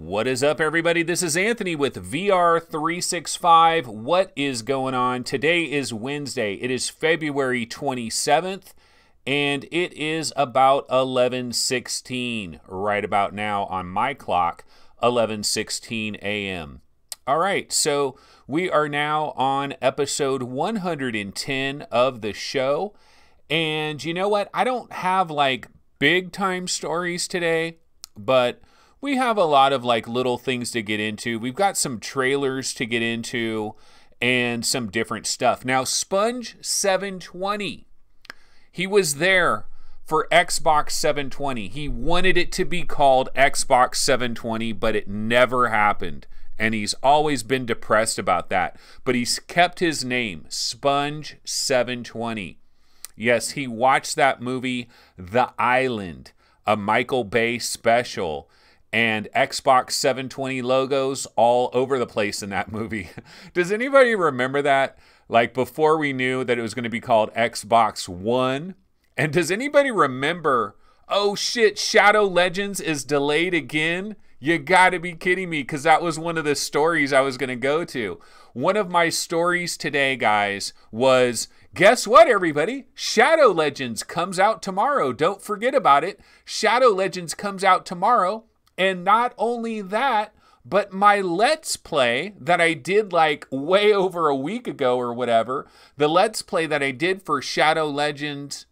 What is up, everybody? This is Anthony with VR365. What is going on? Today is Wednesday. It is February 27th, and it is about 11:16 right about now on my clock, 11:16 a.m. All right, so we are now on episode 110 of the show, and you know what? I don't have like big time stories today, but we have a lot of like little things to get into. We've got some trailers to get into and some different stuff. Now, Sponge 720, he was there for Xbox 720. He wanted it to be called Xbox 720, but it never happened. And he's always been depressed about that. But he's kept his name, Sponge 720. Yes, he watched that movie, The Island, a Michael Bay special, and Xbox 720 logos all over the place in that movie. Does anybody remember that? Like before we knew that it was going to be called Xbox One? And does anybody remember, oh shit, Shadow Legends is delayed again? You gotta be kidding me, because that was one of the stories I was going to go to. One of my stories today, guys, was, guess what, everybody? Shadow Legends comes out tomorrow. Don't forget about it. Shadow Legends comes out tomorrow. And not only that, but my Let's Play that I did like way over a week ago or whatever, the Let's Play that I did for Shadow Legends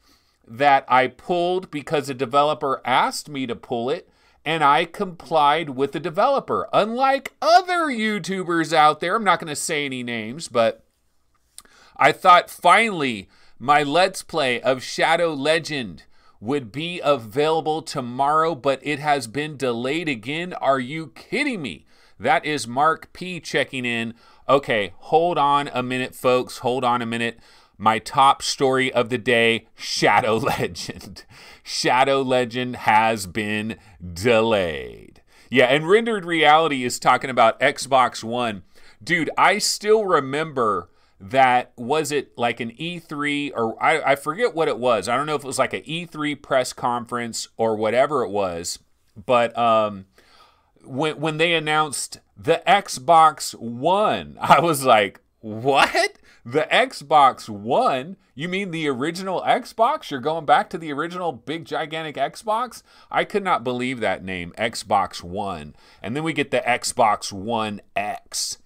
that I pulled because a developer asked me to pull it, and I complied with the developer. Unlike other YouTubers out there, I'm not going to say any names, but I thought finally my Let's Play of Shadow Legend would be available tomorrow, but it has been delayed again. Are you kidding me? That is Mark P checking in. Okay, hold on a minute, folks. Hold on a minute. My top story of the day, Shadow Legend. Shadow Legend has been delayed. Yeah, and Rendered Reality is talking about Xbox One. Dude, I still remember that, was it like an E3 or I forget what it was. I don't know if it was like an E3 press conference or whatever it was. But when they announced the Xbox One, I was like, what? The Xbox One? You mean the original Xbox? You're going back to the original big gigantic Xbox? I could not believe that name, Xbox One. And then we get the Xbox One X.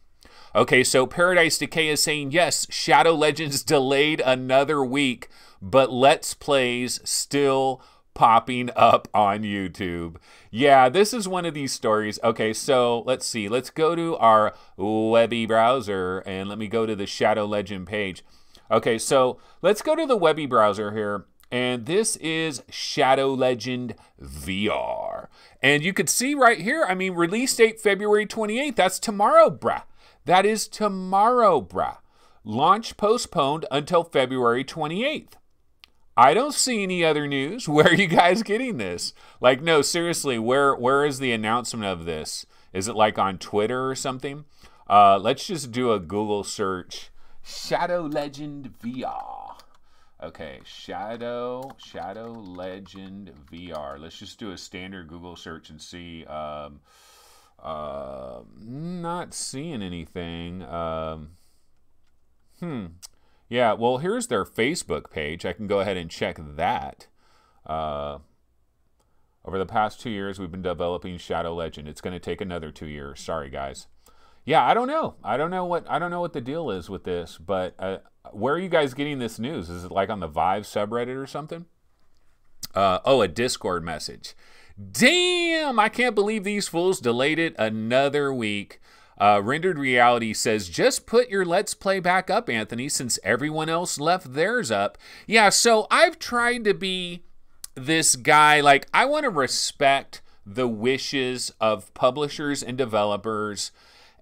Okay, so Paradise Decay is saying, yes, Shadow Legends delayed another week, but Let's Plays still popping up on YouTube. Yeah, this is one of these stories. Okay, so let's see. Let's go to our webby browser, and let me go to the Shadow Legend page. Okay, so let's go to the webby browser here, and this is Shadow Legend VR. And you could see right here, I mean, release date February 28th. That's tomorrow, bruh. That is tomorrow, bruh. Launch postponed until February 28th. I don't see any other news. Where are you guys getting this? Like, no, seriously, where is the announcement of this? Is it like on Twitter or something? Let's just do a Google search. Shadow Legend VR. Okay, Shadow Legend VR. Let's just do a standard Google search and see. Not seeing anything. Yeah, well, here's their Facebook page. I can go ahead and check that. Over the past 2 years, we've been developing Shadow Legend. It's going to take another 2 years. Sorry, guys. Yeah, I don't know. I don't know what the deal is with this, but where are you guys getting this news? Is it like on the Vive subreddit or something? Oh, a Discord message. Damn, I can't believe these fools delayed it another week. Rendered Reality says, just put your Let's Play back up, Anthony, since everyone else left theirs up. Yeah, so I've tried to be this guy, like, I want to respect the wishes of publishers and developers.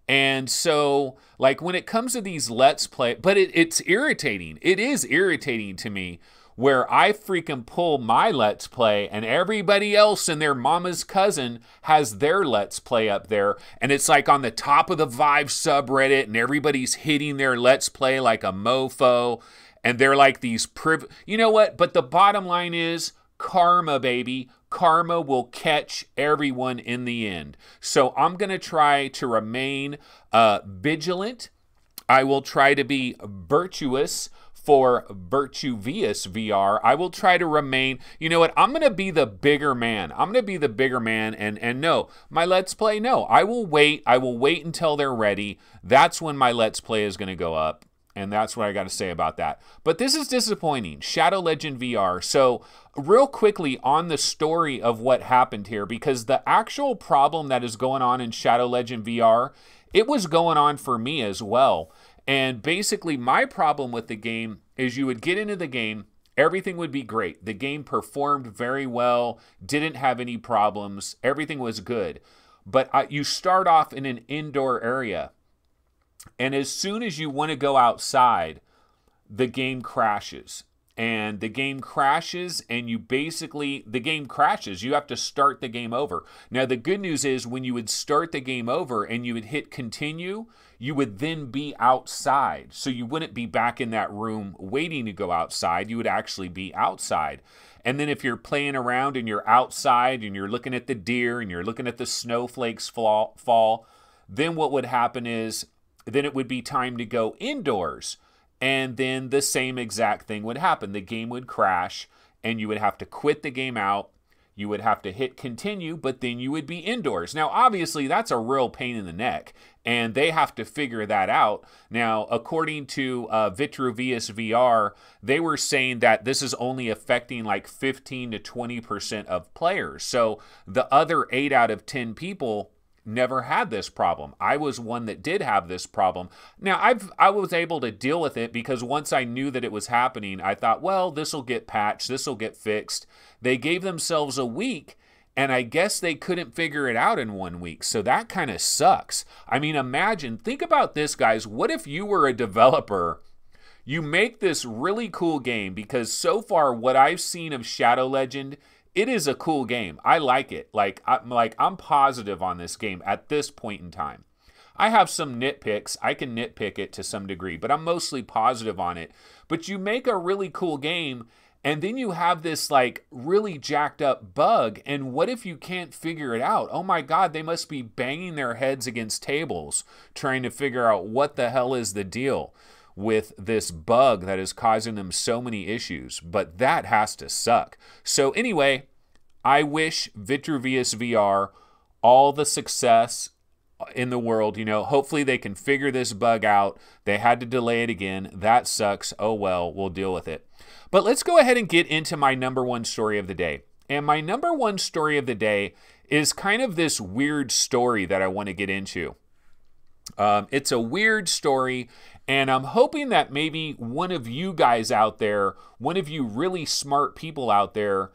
And so, like, when it comes to these Let's Play, but it's irritating. It is irritating to me where I freaking pull my Let's Play and everybody else and their mama's cousin has their Let's Play up there. And it's like on the top of the Vive subreddit and everybody's hitting their Let's Play like a mofo. And they're like these you know what? But the bottom line is karma, baby. karma will catch everyone in the end. So I'm going to try to remain vigilant. I will try to be virtuous for Virtuvious VR. I will try to remain, you know what, I'm going to be the bigger man. I'm going to be the bigger man, and no, my Let's Play, no, I will wait until they're ready. That's when my Let's Play is going to go up, and that's what I got to say about that. But this is disappointing. Shadow Legend VR. So real quickly on the story of what happened here, because the actual problem that is going on in Shadow Legend VR, it was going on for me as well. And basically my problem with the game is you would get into the game, everything would be great. The game performed very well, didn't have any problems, everything was good. But you start off in an indoor area, and as soon as you want to go outside, the game crashes. And the game crashes, and the game crashes. You have to start the game over. Now, the good news is when you would start the game over and you would hit continue, you would then be outside. So you wouldn't be back in that room waiting to go outside. You would actually be outside. And then if you're playing around and you're outside and you're looking at the deer and you're looking at the snowflakes fall, then what would happen is then it would be time to go indoors. And then the same exact thing would happen. The game would crash, and you would have to quit the game out. You would have to hit continue, but then you would be indoors. Now, obviously, that's a real pain in the neck, and they have to figure that out. Now, according to Vitruvius VR, they were saying that this is only affecting like 15 to 20% of players. So the other 8 out of 10 people never had this problem. I was one that did have this problem. Now, I was able to deal with it because once I knew that it was happening, I thought, well, this will get patched, this will get fixed. They gave themselves a week, and I guess they couldn't figure it out in 1 week. So that kind of sucks. I mean, think about this, guys. What if you were a developer? You make this really cool game, because so far what I've seen of Shadow Legend, it is a cool game. I like it. I'm positive on this game at this point in time. I have some nitpicks. I can nitpick it to some degree, but I'm mostly positive on it. But you make a really cool game, and then you have this like really jacked up bug, and what if you can't figure it out? Oh my God, they must be banging their heads against tables trying to figure out what the hell is the deal with this bug that is causing them so many issues. But that has to suck. So anyway, I wish Vitruvius VR all the success in the world. You know, hopefully they can figure this bug out. They had to delay it again. That sucks. Oh well, we'll deal with it. But let's go ahead and get into my number one story of the day. And my number one story of the day is kind of this weird story that I want to get into. It's a weird story, and I'm hoping that maybe one of you guys out there, one of you really smart people out there,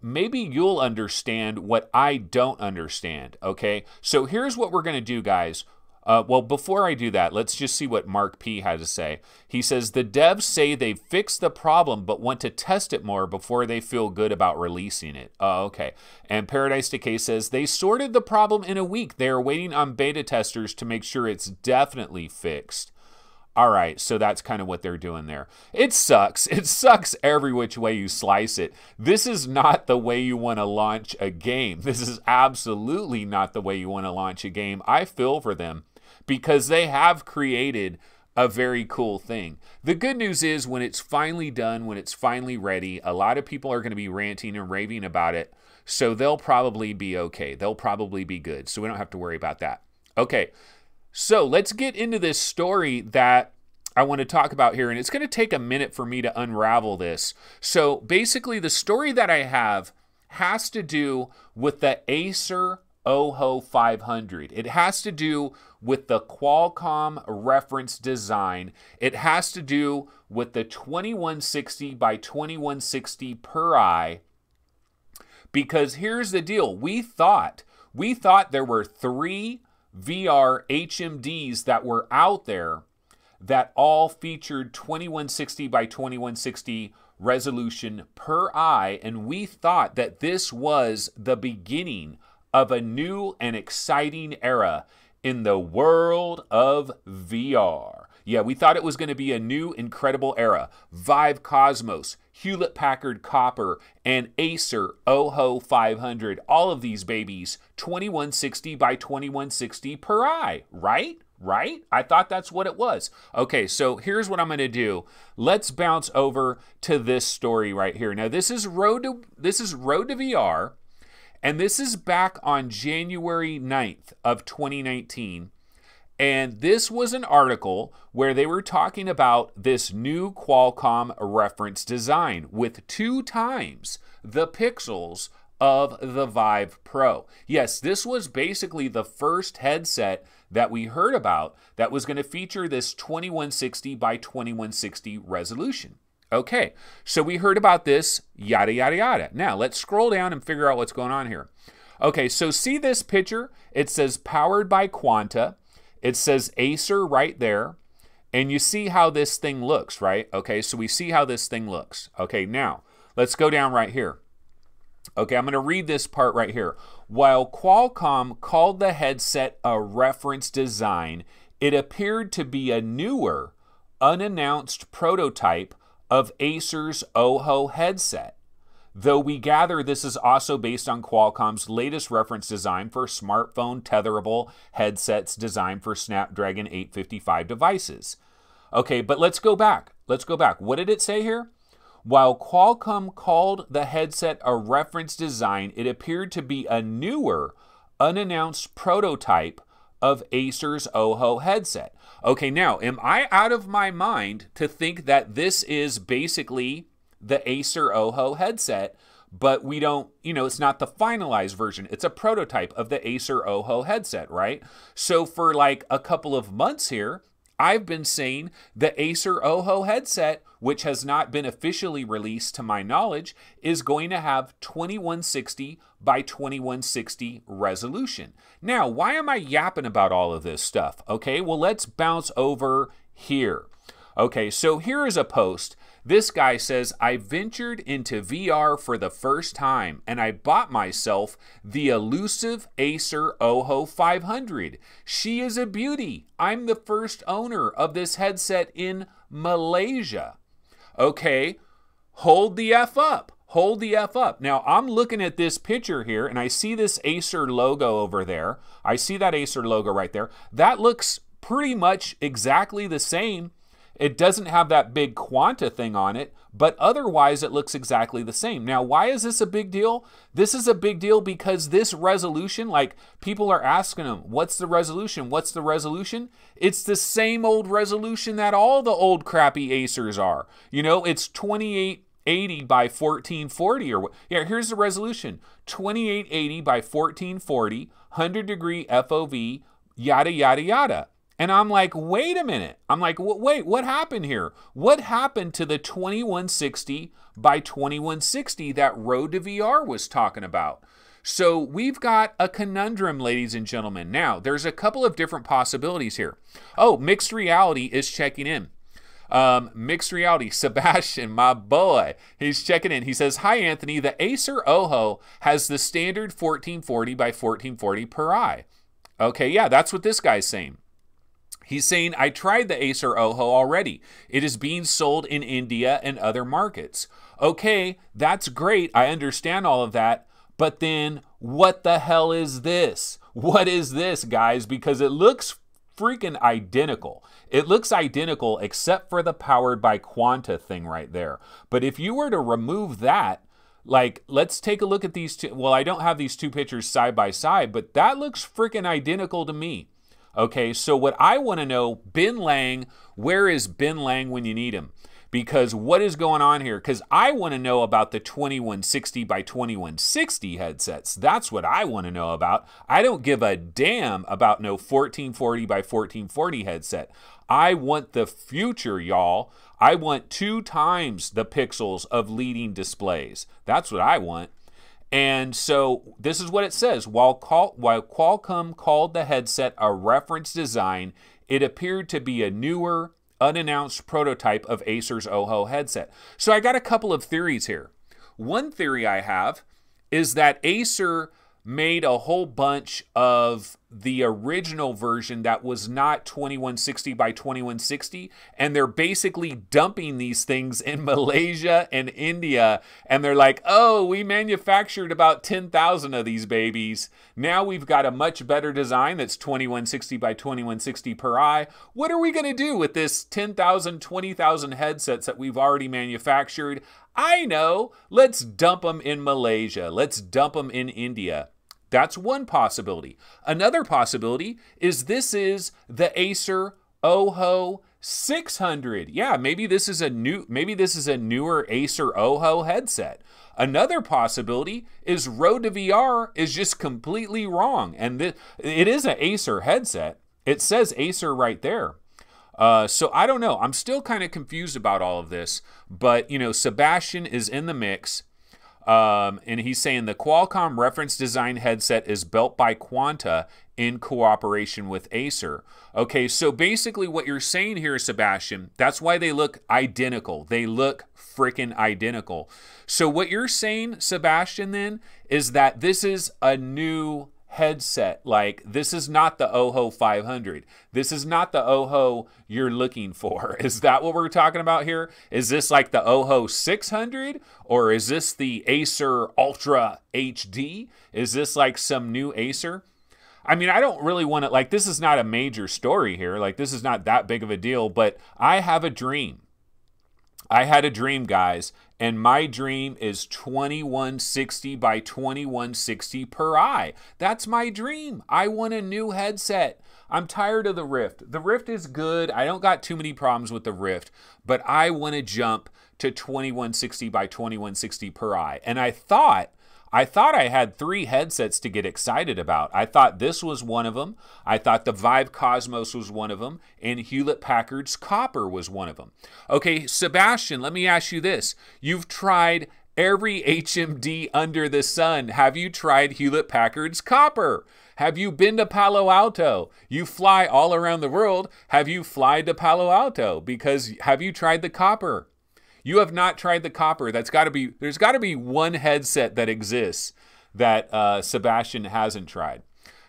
maybe you'll understand what I don't understand, okay? So here's what we're going to do, guys. Well, before I do that, let's just see what Mark P has to say. He says, the devs say they've fixed the problem but want to test it more before they feel good about releasing it. Oh, okay. And Paradise Decay says, they sorted the problem in a week. They are waiting on beta testers to make sure it's definitely fixed. All right, so that's kind of what they're doing there. It sucks. It sucks every which way you slice it. This is not the way you want to launch a game. This is absolutely not the way you want to launch a game. I feel for them, because they have created a very cool thing. The good news is when it's finally done, when it's finally ready, a lot of people are going to be ranting and raving about it, so they'll probably be okay. They'll probably be good, so we don't have to worry about that. Okay, so let's get into this story that I want to talk about here, and it's going to take a minute for me to unravel this. So basically, the story that I have has to do with the Acer Ojo 500. It has to do with the Qualcomm reference design. It has to do with the 2160 by 2160 per eye. Because here's the deal. We thought there were 3 VR HMDs that were out there that all featured 2160 by 2160 resolution per eye, and we thought that this was the beginning of a new and exciting era in the world of VR. Yeah, we thought it was going to be a new incredible era. Vive Cosmos, Hewlett-Packard Copper, and Acer Ojo 500. All of these babies, 2160 by 2160 per eye, right? Right? I thought that's what it was. Okay, so here's what I'm going to do. Let's bounce over to this story right here. Now, this is Road to VR, and this is back on January 9th of 2019. And this was an article where they were talking about this new Qualcomm reference design with 2 times the pixels of the Vive Pro. Yes, this was basically the first headset that we heard about that was going to feature this 2160 by 2160 resolution. Okay, so we heard about this, yada, yada, yada. Now, let's scroll down and figure out what's going on here. Okay, so see this picture? It says powered by Quanta. It says Acer right there. And you see how this thing looks, right? Okay, so we see how this thing looks. Okay, now, let's go down right here. Okay, I'm going to read this part right here. While Qualcomm called the headset a reference design, it appeared to be a newer, unannounced prototype of Acer's Ojo headset. Though we gather this is also based on Qualcomm's latest reference design for smartphone tetherable headsets designed for Snapdragon 855 devices. Okay, but let's go back. Let's go back. What did it say here? While Qualcomm called the headset a reference design, it appeared to be a newer, unannounced prototype of Acer's Ojo headset. Okay, now, am I out of my mind to think that this is basically the Acer Ojo headset, but we don't, it's not the finalized version. It's a prototype of the Acer Ojo headset, right? So for like a couple of months here, I've been saying the Acer Ojo headset, which has not been officially released to my knowledge, is going to have 2160 by 2160 resolution. Now, why am I yapping about all of this stuff? Okay, well, let's bounce over here. Okay, so here is a post. This guy says, I ventured into VR for the first time and I bought myself the elusive Acer Ojo 500. She is a beauty. I'm the first owner of this headset in Malaysia. Okay, hold the F up. Hold the F up. Now, I'm looking at this picture here and I see this Acer logo over there. I see that Acer logo right there. That looks pretty much exactly the same. It doesn't have that big Quanta thing on it, but otherwise it looks exactly the same. Now, why is this a big deal? This is a big deal because this resolution, like people are asking them, what's the resolution? What's the resolution? It's the same old resolution that all the old crappy Acers are. It's 2880 by 1440 or yeah, here's the resolution. 2880 by 1440, 100-degree FOV, yada, yada, yada. And I'm like, wait a minute. I'm like, wait, what happened here? What happened to the 2160 by 2160 that Road to VR was talking about? So we've got a conundrum, ladies and gentlemen. Now, there's a couple of different possibilities here. Oh, Mixed Reality is checking in. Mixed Reality, Sebastian, my boy, he's checking in. He says, hi, Anthony. The Acer Ojo has the standard 1440 by 1440 per eye. Okay, yeah, that's what this guy's saying. He's saying, I tried the Acer Ojo already. It is being sold in India and other markets. Okay, that's great. I understand all of that. But then what the hell is this? What is this, guys? Because it looks freaking identical. It looks identical except for the powered by Quanta thing right there. But if you were to remove that, like, let's take a look at these two. Well, I don't have these two pictures side by side, but that looks freaking identical to me. Okay, so what I want to know, Ben Lang, where is Ben Lang when you need him? Because what is going on here? Because I want to know about the 2160 by 2160 headsets. That's what I want to know about. I don't give a damn about no 1440 by 1440 headset. I want the future, y'all. I want 2 times the pixels of leading displays. That's what I want. And so this is what it says. While Qualcomm called the headset a reference design, it appeared to be a newer, unannounced prototype of Acer's Ojo headset. So I got a couple of theories here. One theory I have is that Acer made a whole bunch of the original version that was not 2160 by 2160, and they're basically dumping these things in Malaysia and India, and they're like, oh, we manufactured about 10,000 of these babies. Now we've got a much better design that's 2160 by 2160 per eye. What are we going to do with this 10,000, 20,000 headsets that we've already manufactured? I know, let's dump them in Malaysia. Let's dump them in India. That's one possibility. Another possibility is this is the Acer Ojo 600. Yeah, maybe this is a newer Acer Ojo headset. Another possibility is Road to VR is just completely wrong, and it is an Acer headset. It says Acer right there. So I don't know. I'm still kind of confused about all of this, but you know, Sebastian is in the mix. And he's saying the Qualcomm reference design headset is built by Quanta in cooperation with Acer. Okay, so basically what you're saying here, Sebastian, that's why they look identical. They look freaking identical. So what you're saying, Sebastian, then, is that this is a new headset. Like, this is not the Ojo 500. This is not the Ojo you're looking for. Is that what we're talking about here? Is this like the Ojo 600? Or is this the Acer Ultra HD? Is this like some new Acer? I mean, I don't really want to, like, this is not a major story here. Like, this is not that big of a deal, but I have a dream. I had a dream, guys, and my dream is 2160 by 2160 per eye. That's my dream. I want a new headset. I'm tired of the Rift. The Rift is good. I don't got too many problems with the Rift, but I want to jump to 2160 by 2160 per eye. And I thought I had 3 headsets to get excited about. I thought this was one of them. I thought the Vive Cosmos was one of them. And Hewlett-Packard's Copper was one of them. Okay, Sebastian, let me ask you this. You've tried every HMD under the sun. Have you tried Hewlett-Packard's Copper? Have you been to Palo Alto? You fly all around the world. Have you flied to Palo Alto? Because have you tried the Copper? You have not tried the Copper. There's got to be one headset that exists that Sebastian hasn't tried.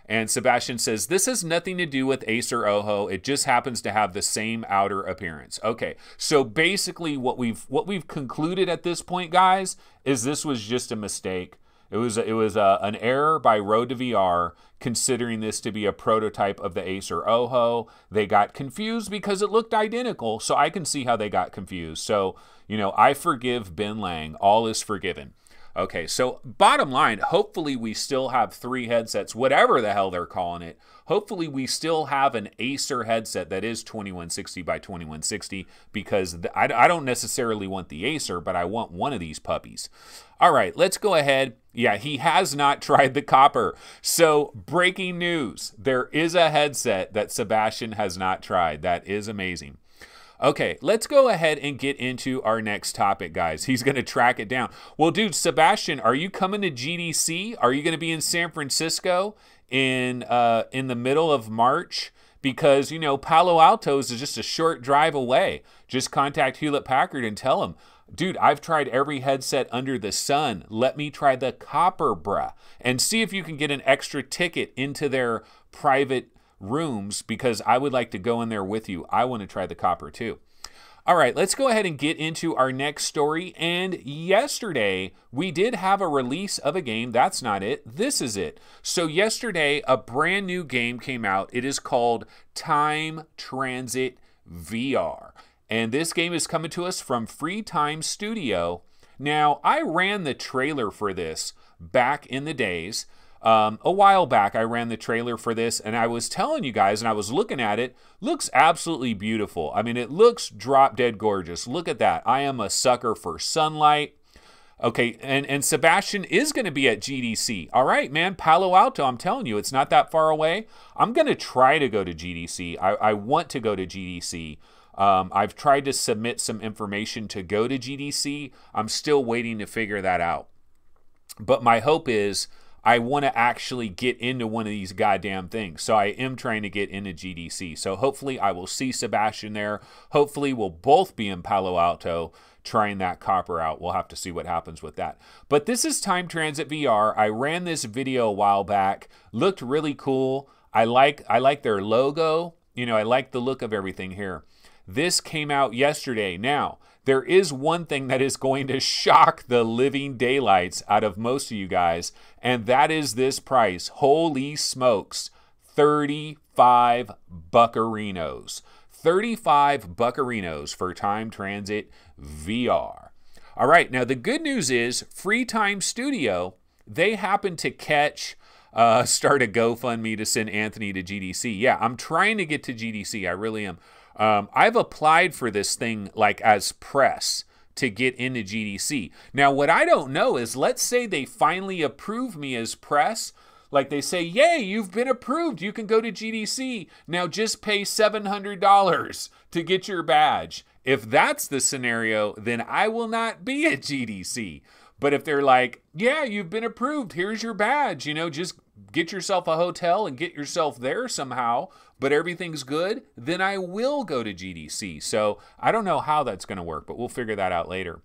And Sebastian says, this has nothing to do with Acer Ojo. It just happens to have the same outer appearance. Okay, so basically what we've concluded at this point, guys, is this was just a mistake. It was an error by Road to VR, considering this to be a prototype of the Acer Ojo. They got confused because it looked identical, so I can see how they got confused. So, you know, I forgive Ben Lang. All is forgiven. Okay, so bottom line, hopefully we still have 3 headsets, whatever the hell they're calling it. Hopefully we still have an Acer headset that is 2160 by 2160, because I don't necessarily want the Acer, but I want one of these puppies. All right, let's go ahead. Yeah, he has not tried the Copper. So breaking news, there is a headset that Sebastian has not tried. That is amazing. Okay, let's go ahead and get into our next topic, guys. He's going to track it down. Well, dude, Sebastian, are you coming to GDC? Are you going to be in San Francisco in the middle of March? Because, you know, Palo Alto is just a short drive away. Just contact Hewlett-Packard and tell them, dude, I've tried every headset under the sun. Let me try the Copper, bruh. And see if you can get an extra ticket into their private rooms, because I would like to go in there with you. I want to try the Copper too. All right, let's go ahead and get into our next story. And yesterday, we did have a release of a game. That's not it. This is it. So yesterday, a brand new game came out. It is called Time Transit VR. And this game is coming to us from Free Time Studio. Now, I ran the trailer for this back in the days. A while back, I ran the trailer for this, and I was telling you guys, and I was looking at it, looks absolutely beautiful. I mean, it looks drop dead gorgeous. Look at that. I am a sucker for sunlight. Okay, and Sebastian is going to be at GDC. All right, man, Palo Alto, I'm telling you, it's not that far away. I'm going to try to go to GDC. I want to go to GDC. I've tried to submit some information to go to GDC. I'm still waiting to figure that out. But my hope is I want to actually get into one of these goddamn things. So I am trying to get into GDC. So hopefully I will see Sebastian there. Hopefully we'll both be in Palo Alto trying that Copper out. We'll have to see what happens with that. But this is Time Transit VR. I ran this video a while back. Looked really cool. I like their logo. You know, I like the look of everything here. This came out yesterday. Now, there is one thing that is going to shock the living daylights out of most of you guys, and that is this price. Holy smokes, 35 buccarinos. 35 buccarinos for Time Transit VR. All right, now the good news is Free Time Studio, they happen to catch, start a GoFundMe to send Anthony to GDC. Yeah, I'm trying to get to GDC. I really am. I've applied for this thing like as press to get into GDC. Now, what I don't know is, let's say they finally approve me as press. Like they say, yay, you've been approved. You can go to GDC. Now just pay $700 to get your badge. If that's the scenario, then I will not be at GDC. But if they're like, yeah, you've been approved, here's your badge, you know, just get yourself a hotel and get yourself there somehow, but everything's good, then I will go to GDC. So I don't know how that's going to work, but we'll figure that out later.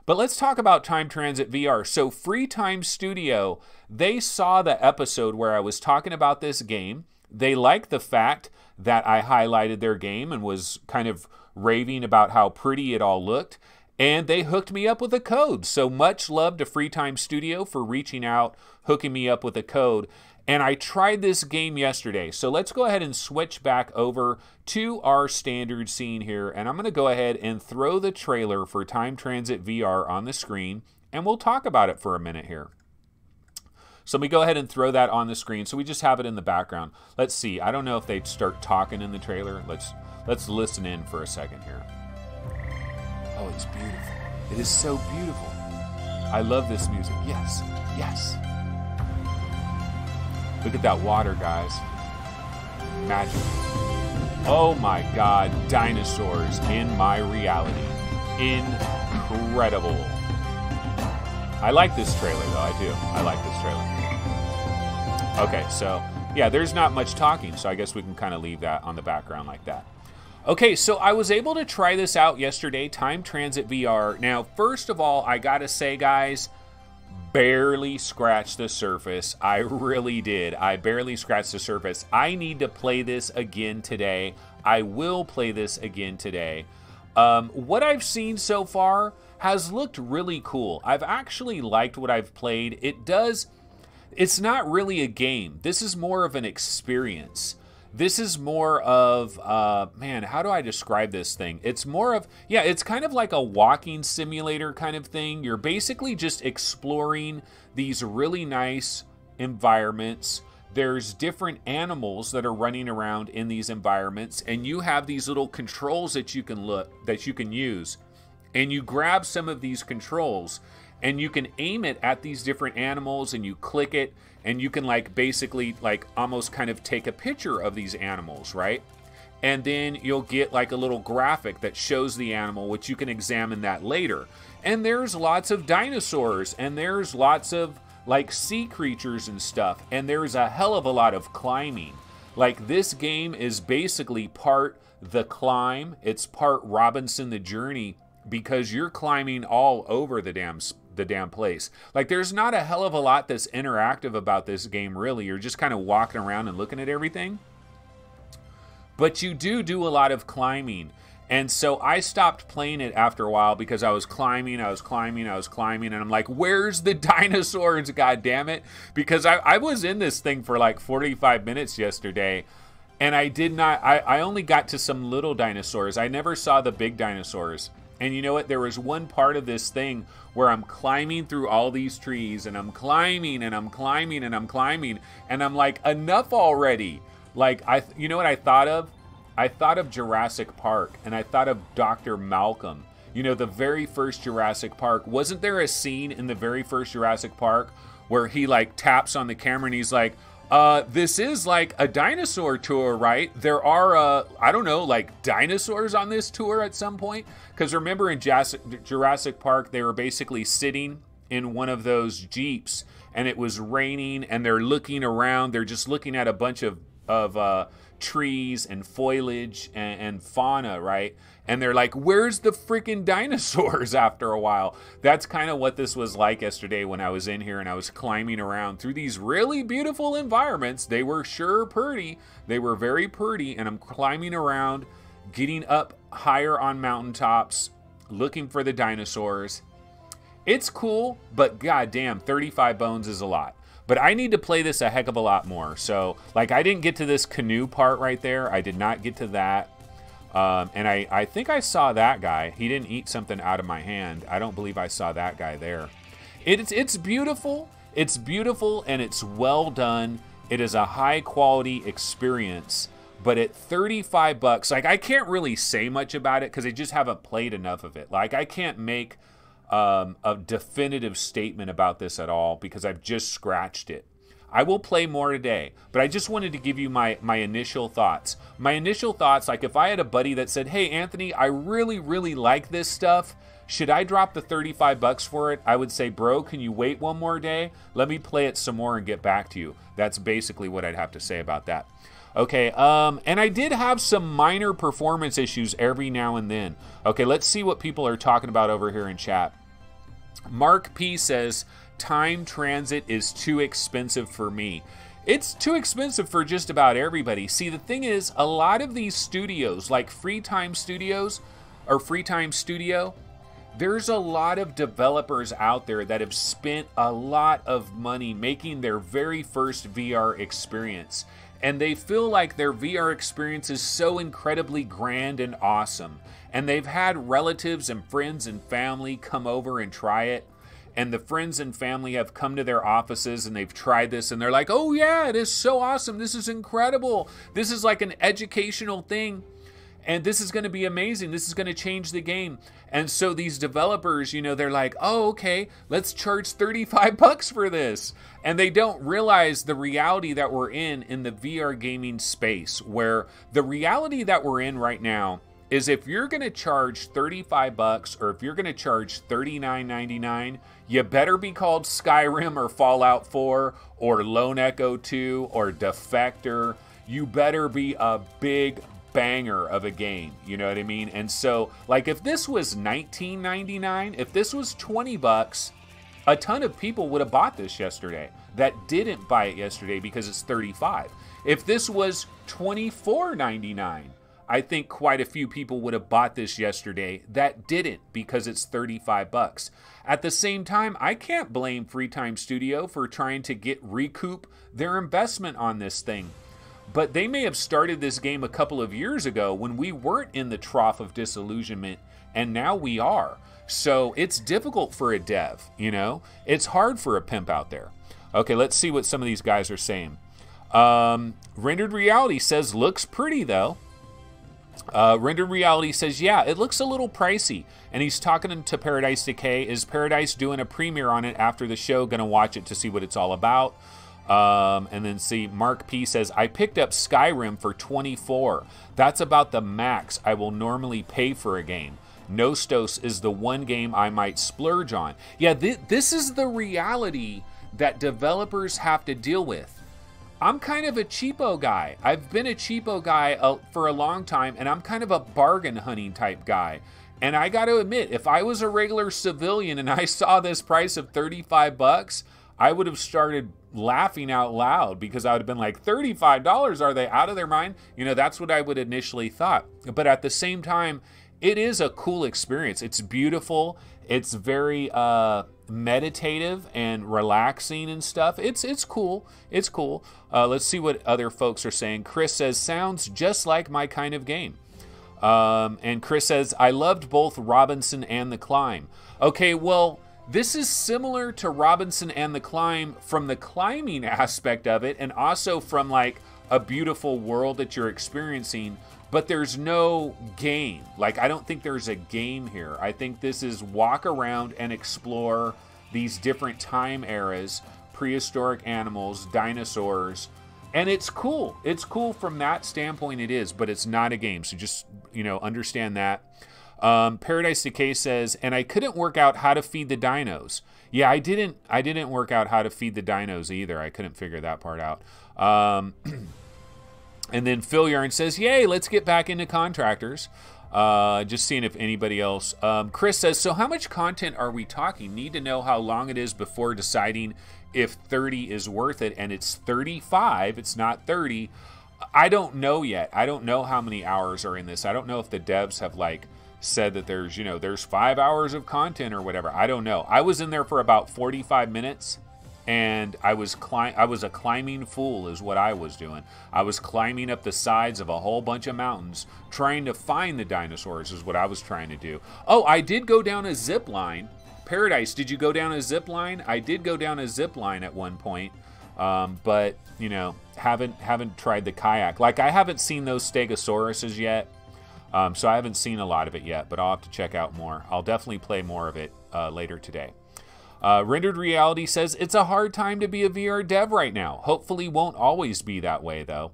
But let's talk about Time Transit VR. So Free Time Studio, they saw the episode where I was talking about this game. They liked the fact that I highlighted their game and was kind of raving about how pretty it all looked. And they hooked me up with a code. So much love to Free Time Studio for reaching out, hooking me up with a code. And I tried this game yesterday. So let's go ahead and switch back over to our standard scene here. And I'm going to go ahead and throw the trailer for Time Transit VR on the screen. And we'll talk about it for a minute here. So let me go ahead and throw that on the screen. So we just have it in the background. Let's see. I don't know if they'd start talking in the trailer. Let's listen in for a second here. Oh, it's beautiful. It is so beautiful. I love this music. Yes, yes. Look at that water, guys. Magic. Oh my God, dinosaurs in my reality. Incredible. I like this trailer, though. I do. I like this trailer. Okay, so yeah, there's not much talking, so I guess we can kind of leave that on the background like that. Okay, so I was able to try this out yesterday, Time Transit VR. Now, first of all, I gotta say, guys, barely scratched the surface. I really did. I barely scratched the surface. I need to play this again today. I will play this again today. What I've seen so far has looked really cool. I've actually liked what I've played. It's not really a game. This is more of an experience. This is more of, man, how do I describe this thing? It's more of, yeah, it's kind of like a walking simulator kind of thing. You're basically just exploring these really nice environments. There's different animals that are running around in these environments, and you have these little controls that you can use. And you grab some of these controls, and you can aim it at these different animals, and you click it, and you can like basically like almost kind of take a picture of these animals, right? And then you'll get like a little graphic that shows the animal, which you can examine that later. And there's lots of dinosaurs, and there's lots of like sea creatures and stuff, and there's a hell of a lot of climbing. Like, this game is basically part The Climb, it's part Robinson the Journey, because you're climbing all over the damn place. Like, there's not a hell of a lot that's interactive about this game, really. You're just kind of walking around and looking at everything. But you do a lot of climbing. And so I stopped playing it after a while because I was climbing, and I'm like, where's the dinosaurs, god damn it? Because I was in this thing for like 45 minutes yesterday, and I only got to some little dinosaurs. I never saw the big dinosaurs. And you know what? There was one part of this thing where I'm climbing through all these trees, and I'm climbing, and I'm climbing, and I'm climbing, and I'm like, enough already. Like, you know what I thought of? I thought of Jurassic Park, and I thought of Dr. Malcolm. You know, the very first Jurassic Park. Wasn't there a scene in the very first Jurassic Park where he, like, taps on the camera and he's like, this is like a dinosaur tour, right? There are, I don't know, like dinosaurs on this tour at some point? Because remember in Jurassic Park, they were basically sitting in one of those Jeeps, and it was raining, and they're looking around. They're just looking at a bunch of of trees and foliage and fauna, right? And they're like, where's the freaking dinosaurs after a while? That's kind of what this was like yesterday when I was in here and I was climbing around through these really beautiful environments. They were sure pretty. They were very pretty. And I'm climbing around, getting up higher on mountaintops, looking for the dinosaurs. It's cool, but goddamn, 35 bones is a lot. But I need to play this a heck of a lot more. So, like, I didn't get to this canoe part right there. I did not get to that. And I think I saw that guy. He didn't eat something out of my hand. I don't believe I saw that guy there. It's beautiful. It's beautiful and it's well done. It is a high quality experience. But at 35 bucks, like, I can't really say much about it because I just haven't played enough of it. Like, I can't make a definitive statement about this at all because I've just scratched it. I will play more today, but I just wanted to give you my initial thoughts. My initial thoughts, like if I had a buddy that said, hey, Anthony, I really, really like this stuff. Should I drop the 35 bucks for it? I would say, bro, can you wait one more day? Let me play it some more and get back to you. That's basically what I'd have to say about that. Okay, and I did have some minor performance issues every now and then. Okay, let's see what people are talking about over here in chat. Mark P says, time transit is too expensive for me. It's too expensive for just about everybody. See, the thing is, a lot of these studios, like Free Time Studios or Free Time Studio, there's a lot of developers out there that have spent a lot of money making their very first VR experience. And they feel like their VR experience is so incredibly grand and awesome. And they've had relatives and friends and family come over and try it. And the friends and family have come to their offices and they've tried this and they're like, oh yeah, it is so awesome. This is incredible. This is like an educational thing. And this is going to be amazing. This is going to change the game. And so these developers, you know, they're like, oh, okay, let's charge 35 bucks for this. And they don't realize the reality that we're in the VR gaming space, where the reality that we're in right now is if you're going to charge 35 bucks or if you're going to charge $39.99, you better be called Skyrim or Fallout 4 or Lone Echo 2 or Defector. You better be a big banger of a game, you know what I mean? And so, like, if this was $19.99, if this was 20 bucks, a ton of people would have bought this yesterday that didn't buy it yesterday because it's 35. If this was $24.99, I think quite a few people would have bought this yesterday that didn't because it's 35 bucks. At the same time, I can't blame Free Time Studio for trying to recoup their investment on this thing. But they may have started this game a couple of years ago when we weren't in the trough of disillusionment, and now we are. So it's difficult for a dev, you know? It's hard for a pimp out there. Okay, let's see what some of these guys are saying. Rendered Reality says, looks pretty though. Rendered Reality says, yeah, it looks a little pricey. And he's talking to Paradise Decay. Is Paradise doing a premiere on it after the show? Gonna watch it to see what it's all about. And then see, Mark P says, I picked up Skyrim for $24. That's about the max I will normally pay for a game. Nostos is the one game I might splurge on. Yeah, this is the reality that developers have to deal with. I'm kind of a cheapo guy. I've been a cheapo guy for a long time, and I'm kind of a bargain hunting type guy. And I got to admit, if I was a regular civilian and I saw this price of 35 bucks, I would have started laughing out loud because I would have been like, $35? Are they out of their mind? You know, that's what I would initially thought. But at the same time, it is a cool experience. It's beautiful. It's very meditative and relaxing and stuff. It's cool. It's cool. Let's see what other folks are saying. Chris says, sounds just like my kind of game. And Chris says, I loved both Robinson and The Climb. Okay, well, this is similar to Robinson and The Climb from the climbing aspect of it, and also from like a beautiful world that you're experiencing, but there's no game. Like, I don't think there's a game here. I think this is walk around and explore these different time eras, prehistoric animals, dinosaurs, and it's cool. It's cool from that standpoint, it is, but it's not a game. So just, you know, understand that. Paradise Decay says, and I couldn't work out how to feed the dinos. Yeah, I didn't work out how to feed the dinos either. I couldn't figure that part out. And then Phil Yarn says, yay, let's get back into contractors. Just seeing if anybody else. Chris says, so how much content are we talking? Need to know how long it is before deciding if 30 is worth it. And it's 35. It's not 30. I don't know yet. I don't know how many hours are in this. I don't know if the devs have like said that there's, you know, there's 5 hours of content or whatever. I don't know. I was in there for about 45 minutes. And I was a climbing fool is what I was doing. I was climbing up the sides of a whole bunch of mountains trying to find the dinosaurs is what I was trying to do. Oh, I did go down a zip line. Paradise, did you go down a zip line? I did go down a zip line at one point, but you know, haven't tried the kayak. Like I haven't seen those Stegosauruses yet, so I haven't seen a lot of it yet. But I'll have to check out more. I'll definitely play more of it later today. Rendered Reality says, it's a hard time to be a VR dev right now. Hopefully won't always be that way, though.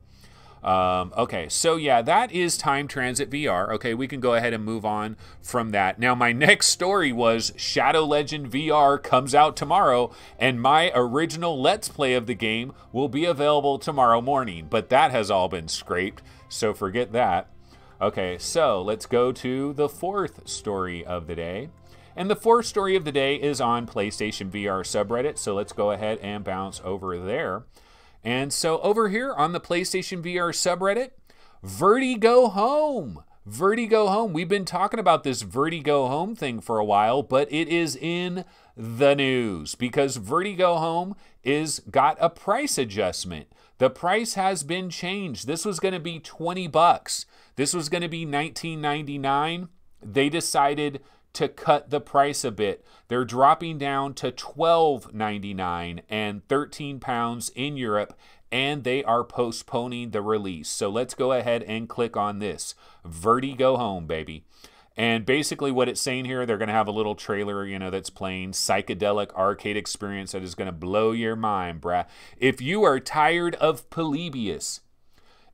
Okay, so yeah, that is Time Transit VR. Okay, we can go ahead and move on from that. Now, my next story was Shadow Legend VR comes out tomorrow, and my original Let's Play of the game will be available tomorrow morning. But that has all been scraped, so forget that. Okay, so let's go to the fourth story of the day. And the fourth story of the day is on PlayStation VR subreddit, so let's go ahead and bounce over there. And so over here on the PlayStation VR subreddit, Verti-Go-HOME. Verti-Go-HOME. We've been talking about this Verti-Go-HOME thing for a while, but it is in the news because Verti-Go-HOME is got a price adjustment. The price has been changed. This was going to be $20. This was going to be $19.99. They decided to cut the price a bit. They're dropping down to $12.99 and £13 in Europe, and they are postponing the release. So let's go ahead and click on this. Verti-Go-HOME, baby. And basically what it's saying here, they're going to have a little trailer, you know, that's playing psychedelic arcade experience that is going to blow your mind, bruh. If you are tired of Polybius,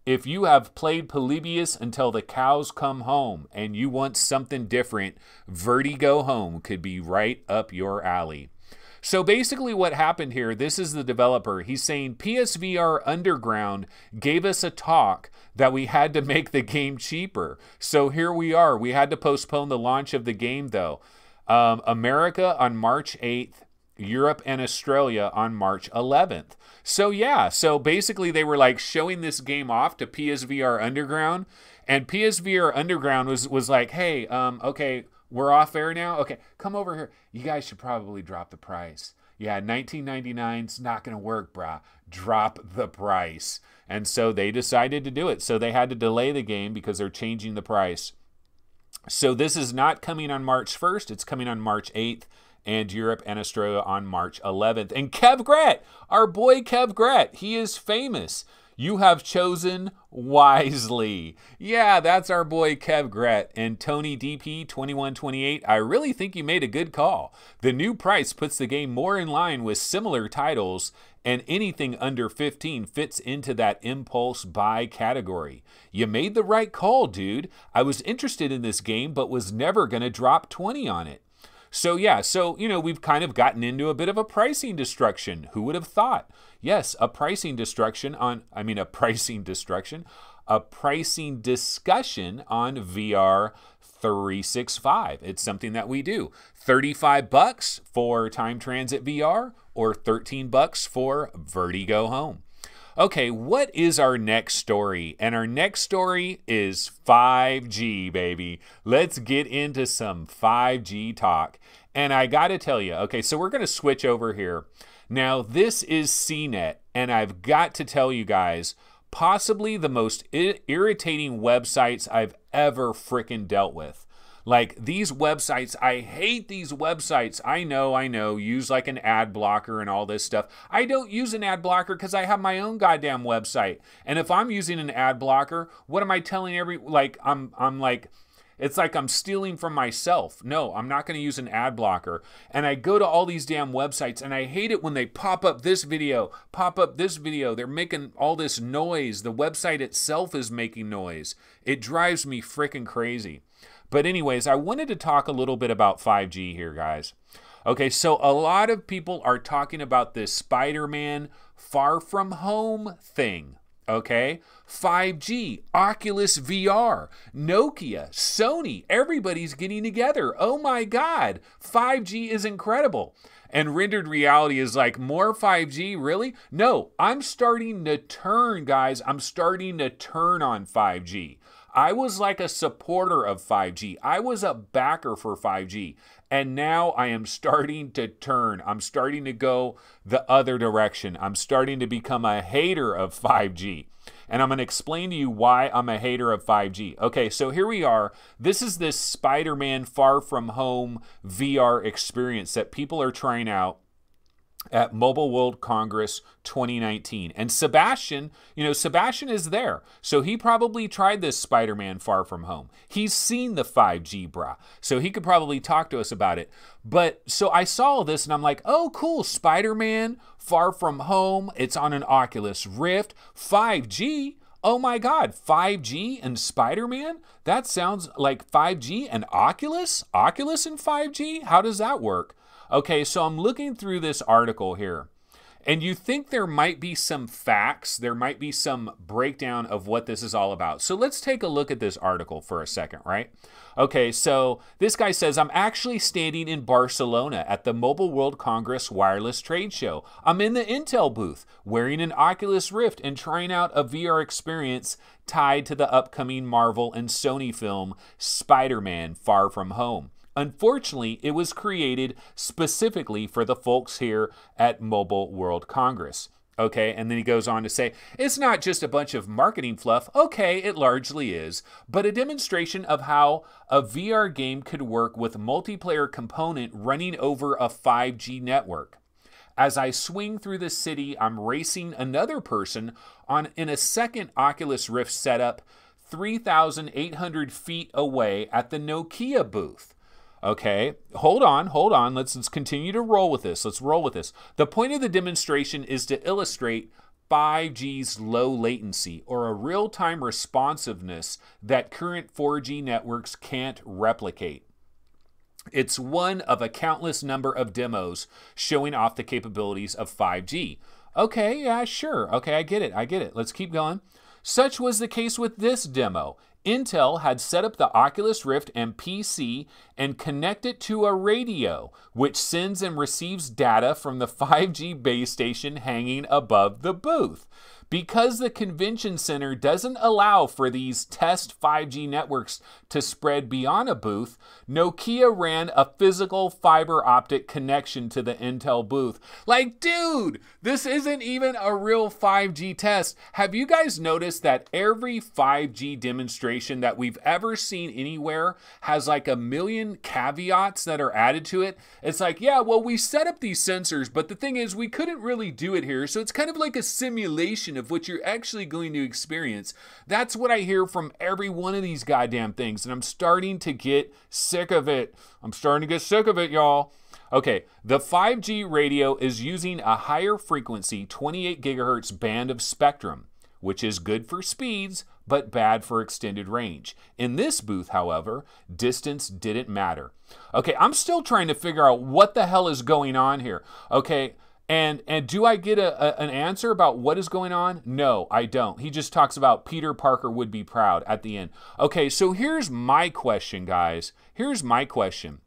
if you have played Polybius until the cows come home and you want something different, Verti-Go-HOME could be right up your alley. So basically what happened here, this is the developer. He's saying PSVR Underground gave us a talk that we had to make the game cheaper. So here we are. We had to postpone the launch of the game though. America on March 8th. Europe and Australia on March 11th. So yeah, so basically they were like showing this game off to PSVR Underground, and PSVR Underground was like, hey, okay, we're off air now. Okay, come over here. You guys should probably drop the price. Yeah, $19.99's not gonna work, brah. Drop the price. And so they decided to do it. So they had to delay the game because they're changing the price. So this is not coming on March 1st. It's coming on March 8th. And Europe and Australia on March 11th. And Kev Gret, our boy Kev Gret, he is famous. You have chosen wisely. Yeah, that's our boy Kev Gret. And Tony DP 2128, I really think you made a good call. The new price puts the game more in line with similar titles, and anything under 15 fits into that impulse buy category. You made the right call, dude. I was interested in this game, but was never going to drop 20 on it. So yeah, so, you know, we've kind of gotten into a bit of a pricing destruction. Who would have thought? Yes, a pricing discussion on VR 365. It's something that we do. $35 for Time Transit VR or $13 for Verti-Go-HOME. Okay, what is our next story? And our next story is 5G, baby. Let's get into some 5G talk. And I gotta tell you, okay, so we're gonna switch over here. Now, this is CNET, and I've got to tell you guys, possibly the most irritating websites I've ever frickin' dealt with. Like, these websites, I hate these websites. I know, use like an ad blocker and all this stuff. I don't use an ad blocker because I have my own goddamn website. And if I'm using an ad blocker, what am I telling it's like I'm stealing from myself. No, I'm not going to use an ad blocker. And I go to all these damn websites, and I hate it when they pop up this video, They're making all this noise. The website itself is making noise. It drives me frickin' crazy. But anyways, I wanted to talk a little bit about 5G here, guys. Okay, so a lot of people are talking about this Spider-Man Far From Home thing. Okay, 5G, Oculus VR, Nokia, Sony, everybody's getting together. Oh my God, 5G is incredible. And rendered reality is like, more 5G, really? No, I'm starting to turn, guys. I'm starting to turn on 5G. I was like a supporter of 5G. I was a backer for 5G. And now I am starting to turn. I'm starting to go the other direction. I'm starting to become a hater of 5G. And I'm going to explain to you why I'm a hater of 5G. Okay, so here we are. This is this Spider-Man Far From Home VR experience that people are trying out at Mobile World Congress 2019. And Sebastian, Sebastian is there. So he probably tried this Spider-Man Far From Home. He's seen the 5G, brah. So he could probably talk to us about it. But so I saw this and I'm like, oh, cool, Spider-Man Far From Home. It's on an Oculus Rift. 5G. Oh my God, 5G and Spider-Man? That sounds like 5G and Oculus? Oculus and 5G? How does that work? Okay, so I'm looking through this article here, and you think there might be some facts, there might be some breakdown of what this is all about. So let's take a look at this article for a second, right? Okay, so this guy says, I'm actually standing in Barcelona at the Mobile World Congress Wireless Trade Show. I'm in the Intel booth, wearing an Oculus Rift and trying out a VR experience tied to the upcoming Marvel and Sony film, Spider-Man Far From Home. Unfortunately, it was created specifically for the folks here at Mobile World Congress. Okay, and then he goes on to say, it's not just a bunch of marketing fluff. Okay, it largely is, but a demonstration of how a VR game could work with a multiplayer component running over a 5G network. As I swing through the city, I'm racing another person in a second Oculus Rift setup 3,800 feet away at the Nokia booth. Okay, hold on. Let's continue to roll with this. Let's roll with this. The point of the demonstration is to illustrate 5G's low latency, or a real-time responsiveness that current 4G networks can't replicate. It's one of a countless number of demos showing off the capabilities of 5G. Okay, yeah, sure. Okay, I get it. Let's keep going. Such was the case with this demo. Intel had set up the Oculus Rift and PC and connect it to a radio, which sends and receives data from the 5G base station hanging above the booth. Because the convention center doesn't allow for these test 5G networks to spread beyond a booth, Nokia ran a physical fiber optic connection to the Intel booth. Like, dude, this isn't even a real 5G test. Have you guys noticed that every 5G demonstration that we've ever seen anywhere has like a million caveats that are added to it? It's like, yeah, well, we set up these sensors, but the thing is, we couldn't really do it here. So it's kind of like a simulation of what you're actually going to experience. That's what I hear from every one of these goddamn things, and I'm starting to get sick of it. Y'all. Okay, the 5G radio is using a higher frequency 28 gigahertz band of spectrum, which is good for speeds, but bad for extended range. In this booth, however, distance didn't matter. Okay, I'm still trying to figure out what the hell is going on here. Okay, and do I get an answer about what is going on? No, I don't. He just talks about Peter Parker would be proud at the end. Okay, so here's my question, guys. Here's my question.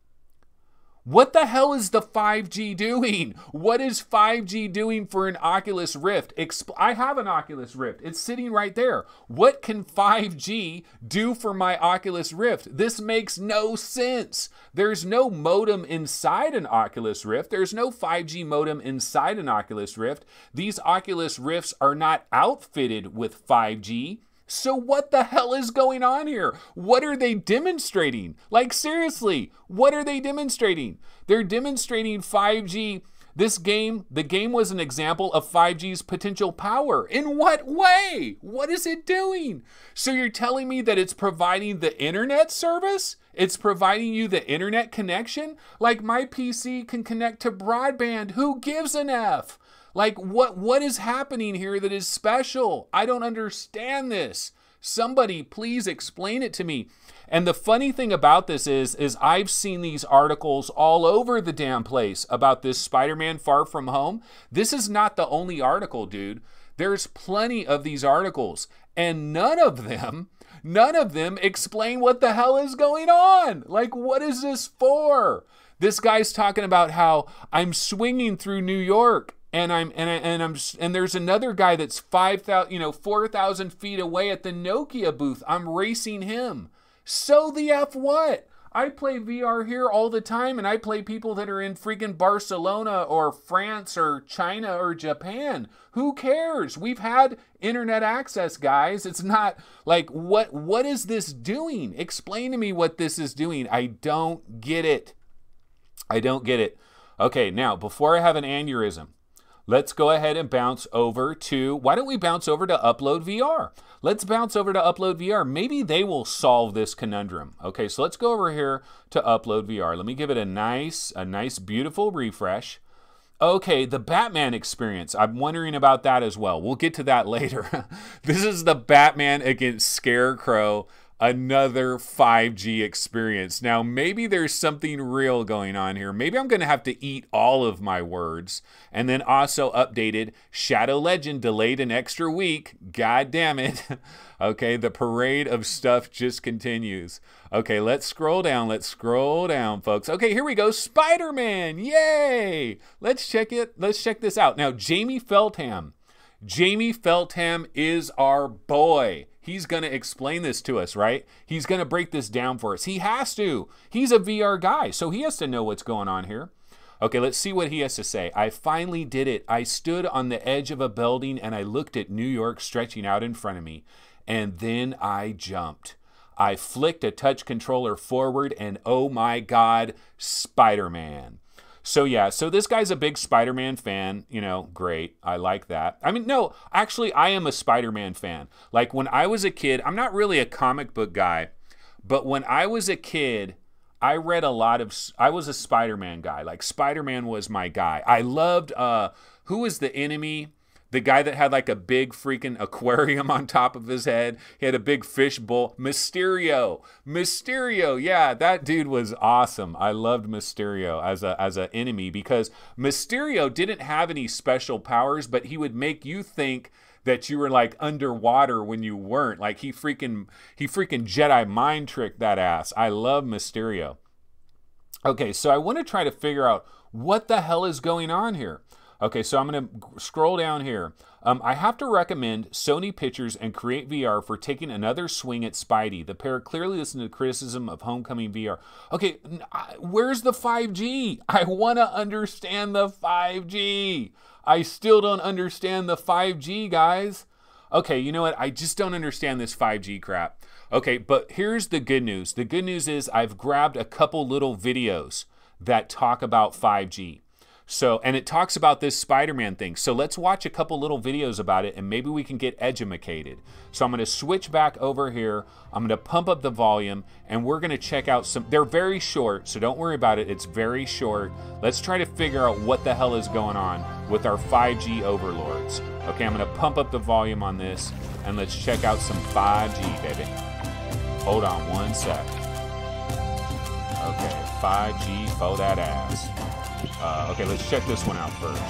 What the hell is the 5G doing? What is 5G doing for an Oculus Rift? I have an Oculus Rift. It's sitting right there. What can 5G do for my Oculus Rift? This makes no sense. There's no modem inside an Oculus Rift. There's no 5G modem inside an Oculus Rift. These Oculus Rifts are not outfitted with 5G. So what the hell is going on here? What are they demonstrating? Like, seriously, what are they demonstrating? They're demonstrating 5G. The game was an example of 5G's potential power. In what way? What is it doing? So you're telling me that it's providing the internet service? It's providing you the internet connection? Like, my PC can connect to broadband. Who gives an F? Like, what is happening here that is special? I don't understand this. Somebody please explain it to me. And the funny thing about this is I've seen these articles all over the damn place about this Spider-Man Far From Home. This is not the only article, dude. There's plenty of these articles, and none of them explain what the hell is going on. Like, what is this for? This guy's talking about how I'm swinging through New York, and there's another guy that's 4,000 feet away at the Nokia booth. I'm racing him. So the F what? I play VR here all the time, and I play people that are in freaking Barcelona or France or China or Japan. Who cares? We've had internet access, guys. It's not like, what is this doing? Explain to me what this is doing. I don't get it. I don't get it. Okay, now, before I have an aneurysm, let's go ahead and bounce over to, why don't we bounce over to Upload VR? Let's bounce over to Upload VR. Maybe they will solve this conundrum. Okay, so let's go over here to Upload VR. Let me give it a nice, beautiful refresh. Okay, the Batman experience. I'm wondering about that as well. We'll get to that later. This is the Batman against Scarecrow, another 5G experience. Now, maybe there's something real going on here. Maybe I'm going to have to eat all of my words. And then also updated, Shadow Legend delayed an extra week. God damn it. Okay, the parade of stuff just continues. Okay, let's scroll down. Let's scroll down, folks. Okay, here we go. Spider-Man. Yay! Let's check it. Let's check this out. Now, Jamie Feltham. Jamie Feltham is our boy. He's going to explain this to us, right? He's going to break this down for us. He has to. He's a VR guy, so he has to know what's going on here. Okay, let's see what he has to say. I finally did it. I stood on the edge of a building and I looked at New York stretching out in front of me. And then I jumped. I flicked a touch controller forward and oh my God, Spider-Man. So yeah, so this guy's a big Spider-Man fan, you know, great. I like that. I mean, no, actually I am a Spider-Man fan. Like when I was a kid, I'm not really a comic book guy, but when I was a kid, I read a lot of, I was a Spider-Man guy. Like Spider-Man was my guy. I loved, who was the enemy? The guy that had like a big freaking aquarium on top of his head. He had a big fish bowl. Mysterio. Mysterio. Yeah, that dude was awesome. I loved Mysterio as an enemy because Mysterio didn't have any special powers, but he would make you think that you were like underwater when you weren't. Like he freaking Jedi mind tricked that ass. I love Mysterio. Okay, so I want to try to figure out what the hell is going on here. Okay, so I'm going to scroll down here. I have to recommend Sony Pictures and Create VR for taking another swing at Spidey. The pair clearly listened to the criticism of Homecoming VR. Okay, where's the 5G? I want to understand the 5G. I still don't understand the 5G, guys. Okay, you know what? I just don't understand this 5G crap. Okay, but here's the good news. The good news is I've grabbed a couple little videos that talk about 5G. So, and it talks about this Spider-Man thing. So let's watch a couple little videos about it and maybe we can get edumacated. So I'm going to switch back over here. I'm going to pump up the volume and we're going to check out some, they're very short, so don't worry about it. It's very short. Let's try to figure out what the hell is going on with our 5G overlords. Okay, I'm going to pump up the volume on this and let's check out some 5G, baby. Hold on one sec. Okay, 5G for that ass. Okay, let's check this one out first.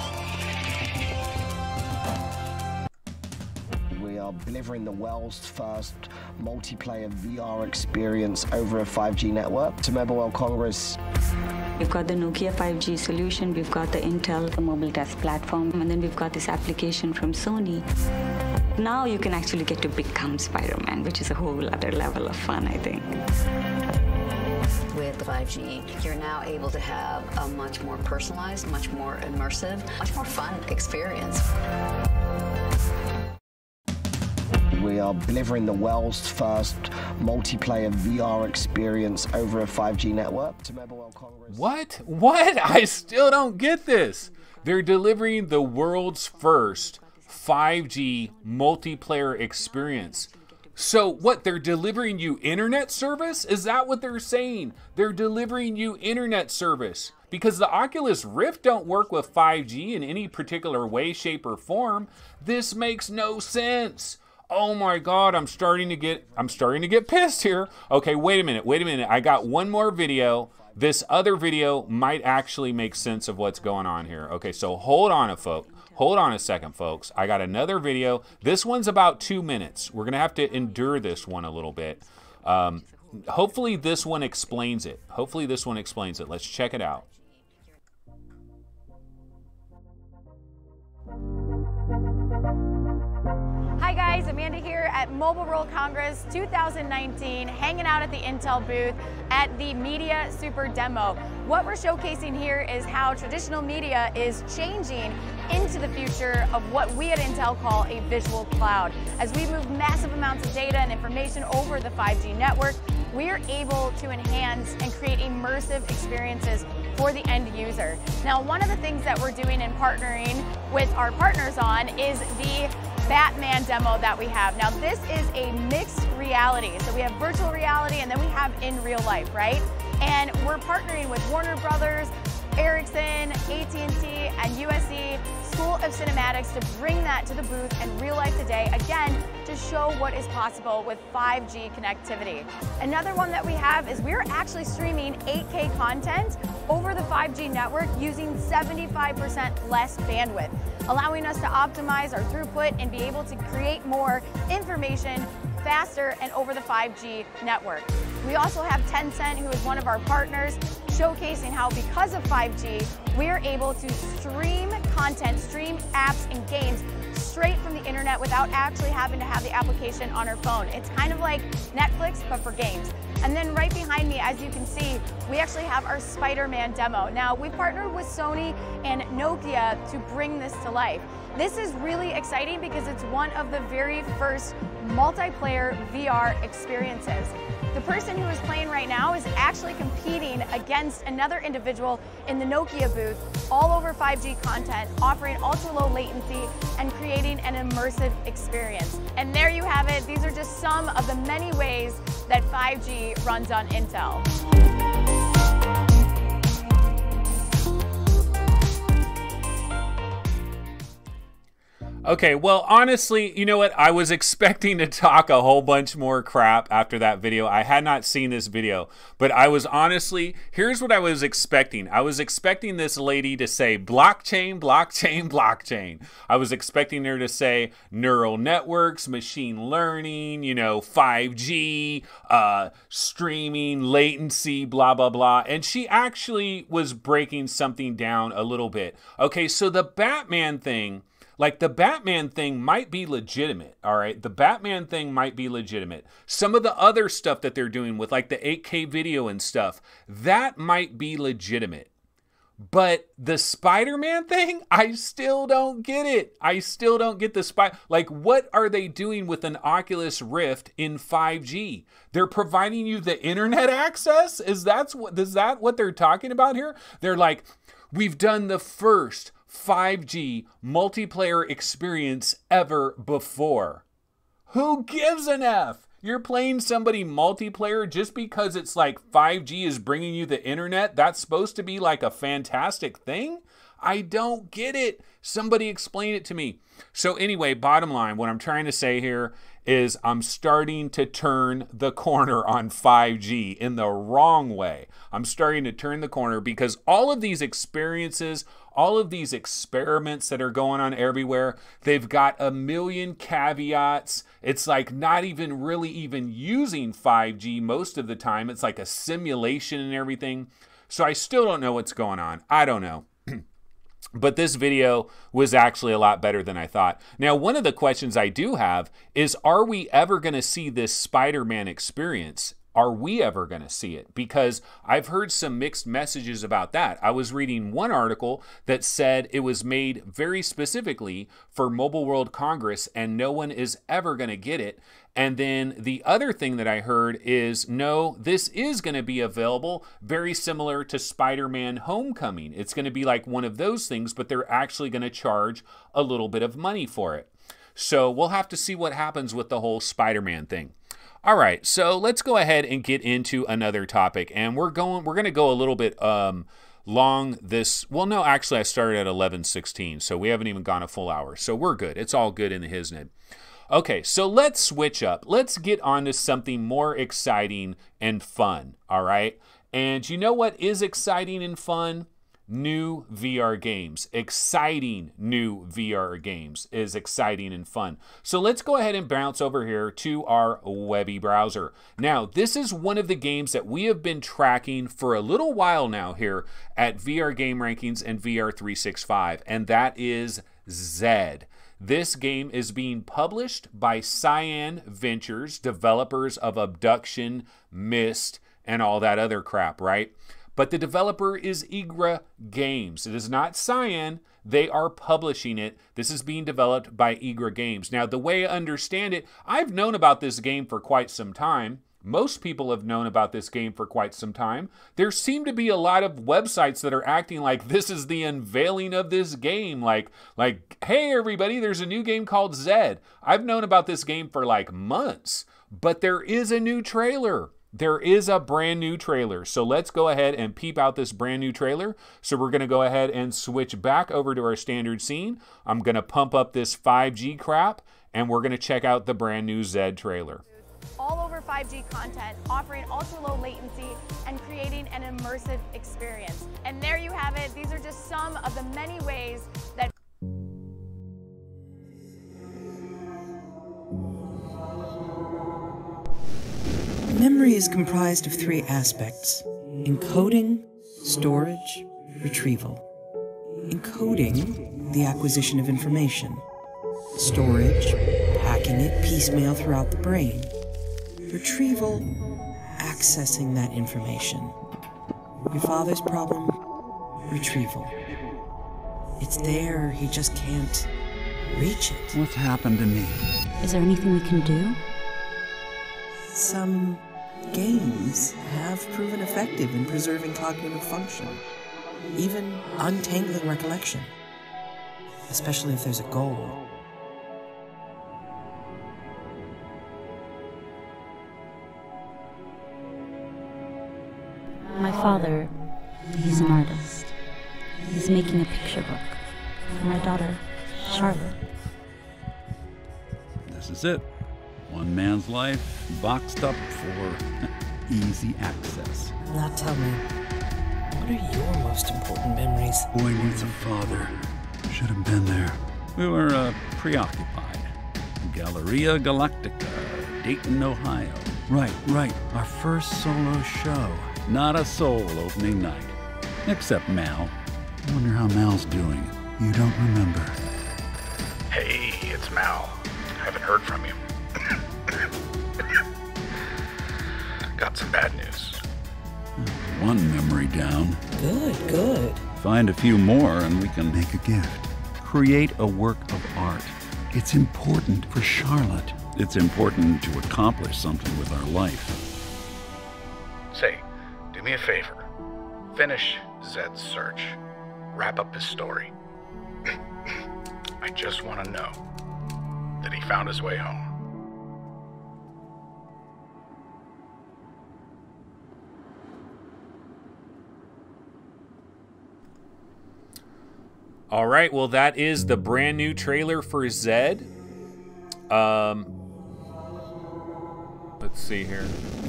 We are delivering the world's first multiplayer VR experience over a 5G network to Mobile World Congress. We've got the Nokia 5G solution, we've got the Intel mobile test platform, and then we've got this application from Sony. Now you can actually get to become Spider-Man, which is a whole other level of fun, I think. With 5G, you're now able to have a much more personalized, much more immersive, much more fun experience. We are delivering the world's first multiplayer VR experience over a 5G network to Mobile World Congress. What? What? I still don't get this. They're delivering the world's first 5G multiplayer experience. So what, they're delivering you internet service? Is that what they're saying? They're delivering you internet service. Because the Oculus Rift don't work with 5G in any particular way, shape, or form. This makes no sense. Oh my God, I'm starting to get pissed here. Okay, wait a minute. I got one more video This other video might actually make sense of what's going on here. Okay, so hold on a second, folks. I got another video. This one's about 2 minutes. We're gonna have to endure this one a little bit. Hopefully this one explains it. Let's check it out. Hi guys, Amanda here at Mobile World Congress 2019, hanging out at the Intel booth at the Media Super Demo. What we're showcasing here is how traditional media is changing into the future of what we at Intel call a visual cloud. As we move massive amounts of data and information over the 5G network, we are able to enhance and create immersive experiences for the end user. Now, one of the things that we're doing and partnering with our partners on is the Batman demo that we have. Now, this is a mixed reality. So we have virtual reality and then we have in real life, right? And we're partnering with Warner Brothers, Ericsson, AT&T, and USC School of Cinematics to bring that to the booth and real life today, again, to show what is possible with 5G connectivity. Another one that we have is we're actually streaming 8K content over the 5G network using 75% less bandwidth, allowing us to optimize our throughput and be able to create more information faster and over the 5G network. We also have Tencent, who is one of our partners, showcasing how because of 5G, we're able to stream content, stream apps and games straight from the internet without actually having to have the application on our phone. It's kind of like Netflix, but for games. And then right behind me, as you can see, we actually have our Spider-Man demo. Now, we've partnered with Sony and Nokia to bring this to life. This is really exciting because it's one of the very first multiplayer VR experiences. The person who is playing right now is actually competing against another individual in the Nokia booth, all over 5G content, offering ultra-low latency and creating an immersive experience. And there you have it. These are just some of the many ways that 5G runs on Intel. Okay, well, honestly, you know what? I was expecting to talk a whole bunch more crap after that video. I had not seen this video, but I was honestly, here's what I was expecting. I was expecting this lady to say blockchain, blockchain, blockchain. I was expecting her to say neural networks, machine learning, you know, 5G, streaming, latency, blah, blah, blah. And she actually was breaking something down a little bit. Okay, so the Batman thing, like the Batman thing might be legitimate, all right? The Batman thing might be legitimate. Some of the other stuff that they're doing with like the 8K video and stuff, that might be legitimate. But the Spider-Man thing, I still don't get it. I still don't get the like, what are they doing with an Oculus Rift in 5G? They're providing you the internet access? Is that what they're talking about here? They're like, we've done the first 5G multiplayer experience ever before. Who gives an F? You're playing somebody multiplayer just because it's like 5G is bringing you the internet? That's supposed to be like a fantastic thing? I don't get it. Somebody explain it to me. So anyway, bottom line, what I'm trying to say here is I'm starting to turn the corner on 5G in the wrong way. I'm starting to turn the corner because all of these experiences, all of these experiments that are going on everywhere, they've got a million caveats. It's like not even really even using 5G most of the time. It's like a simulation and everything. So I still don't know what's going on. I don't know. But this video was actually a lot better than I thought. Now, one of the questions I do have is, are we ever going to see this Spider-Man experience? Are we ever going to see it? Because I've heard some mixed messages about that. I was reading one article that said it was made very specifically for Mobile World Congress and no one is ever going to get it. And then the other thing that I heard is, no, this is going to be available very similar to Spider-Man Homecoming. It's going to be like one of those things, but they're actually going to charge a little bit of money for it. So we'll have to see what happens with the whole Spider-Man thing. All right, so let's go ahead and get into another topic, and we're going to go a little bit long this. Well, no, actually, I started at 11:16, so we haven't even gone a full hour, so we're good. It's all good in the hisnid. Okay, so let's switch up. Let's get on to something more exciting and fun, all right? And you know what is exciting and fun? New VR games. Exciting new VR games is exciting and fun. So let's go ahead and bounce over here to our Webby browser. Now, this is one of the games that we have been tracking for a little while now here at VR Game Rankings and VR 365, and that is Zed. This game is being published by Cyan Ventures, developers of Abduction, Myst, and all that other crap, right? But the developer is Eagre Games. It is not Cyan. They are publishing it. This is being developed by Eagre Games. Now, the way I understand it, I've known about this game for quite some time. Most people have known about this game for quite some time. There seem to be a lot of websites that are acting like this is the unveiling of this game. Like, hey, everybody, there's a new game called Zed. I've known about this game for like months, but there is a new trailer. There is a brand new trailer. So let's go ahead and peep out this brand new trailer. So we're going to go ahead and switch back over to our standard scene. I'm going to pump up this 5G crap, and we're going to check out the brand new Zed trailer. All over 5G content, offering ultra-low latency and creating an immersive experience. And there you have it. These are just some of the many ways that memory is comprised of three aspects: encoding, storage, retrieval. Encoding, the acquisition of information. Storage, packing it piecemeal throughout the brain. Retrieval, accessing that information. Your father's problem? Retrieval. It's there, he just can't reach it. What's happened to me? Is there anything we can do? Some games have proven effective in preserving cognitive function, even untangling recollection, especially if there's a goal. My father, he's an artist. He's making a picture book for my daughter, Charlotte. This is it. One man's life boxed up for easy access. Now tell me, what are your most important memories? Boy needs a father. Should have been there. We were preoccupied. Galleria Galactica, Dayton, Ohio. Right. Our first solo show. Not a soul opening night. Except Mal. I wonder how Mal's doing. You don't remember. Hey, it's Mal. Haven't heard from you. Got some bad news. One memory down. Good. Find a few more and we can make a gift. Create a work of art. It's important for Charlotte. It's important to accomplish something with our life. Say, do me a favor. Finish Zed's search. Wrap up his story. I just want to know that he found his way home. All right, well, that is the brand new trailer for Zed. Let's see here.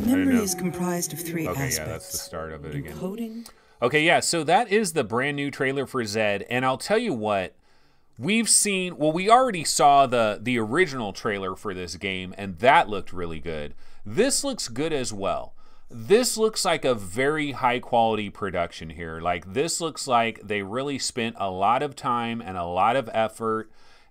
Memory is comprised of three aspects. Yeah, that's the start of it again. Encoding. Okay, yeah, so that is the brand new trailer for Zed, and I'll tell you what, we've seen, well, we already saw the original trailer for this game, and that looked really good. This looks good as well. This looks like a very high quality production here. Like, this looks like they really spent a lot of time and a lot of effort,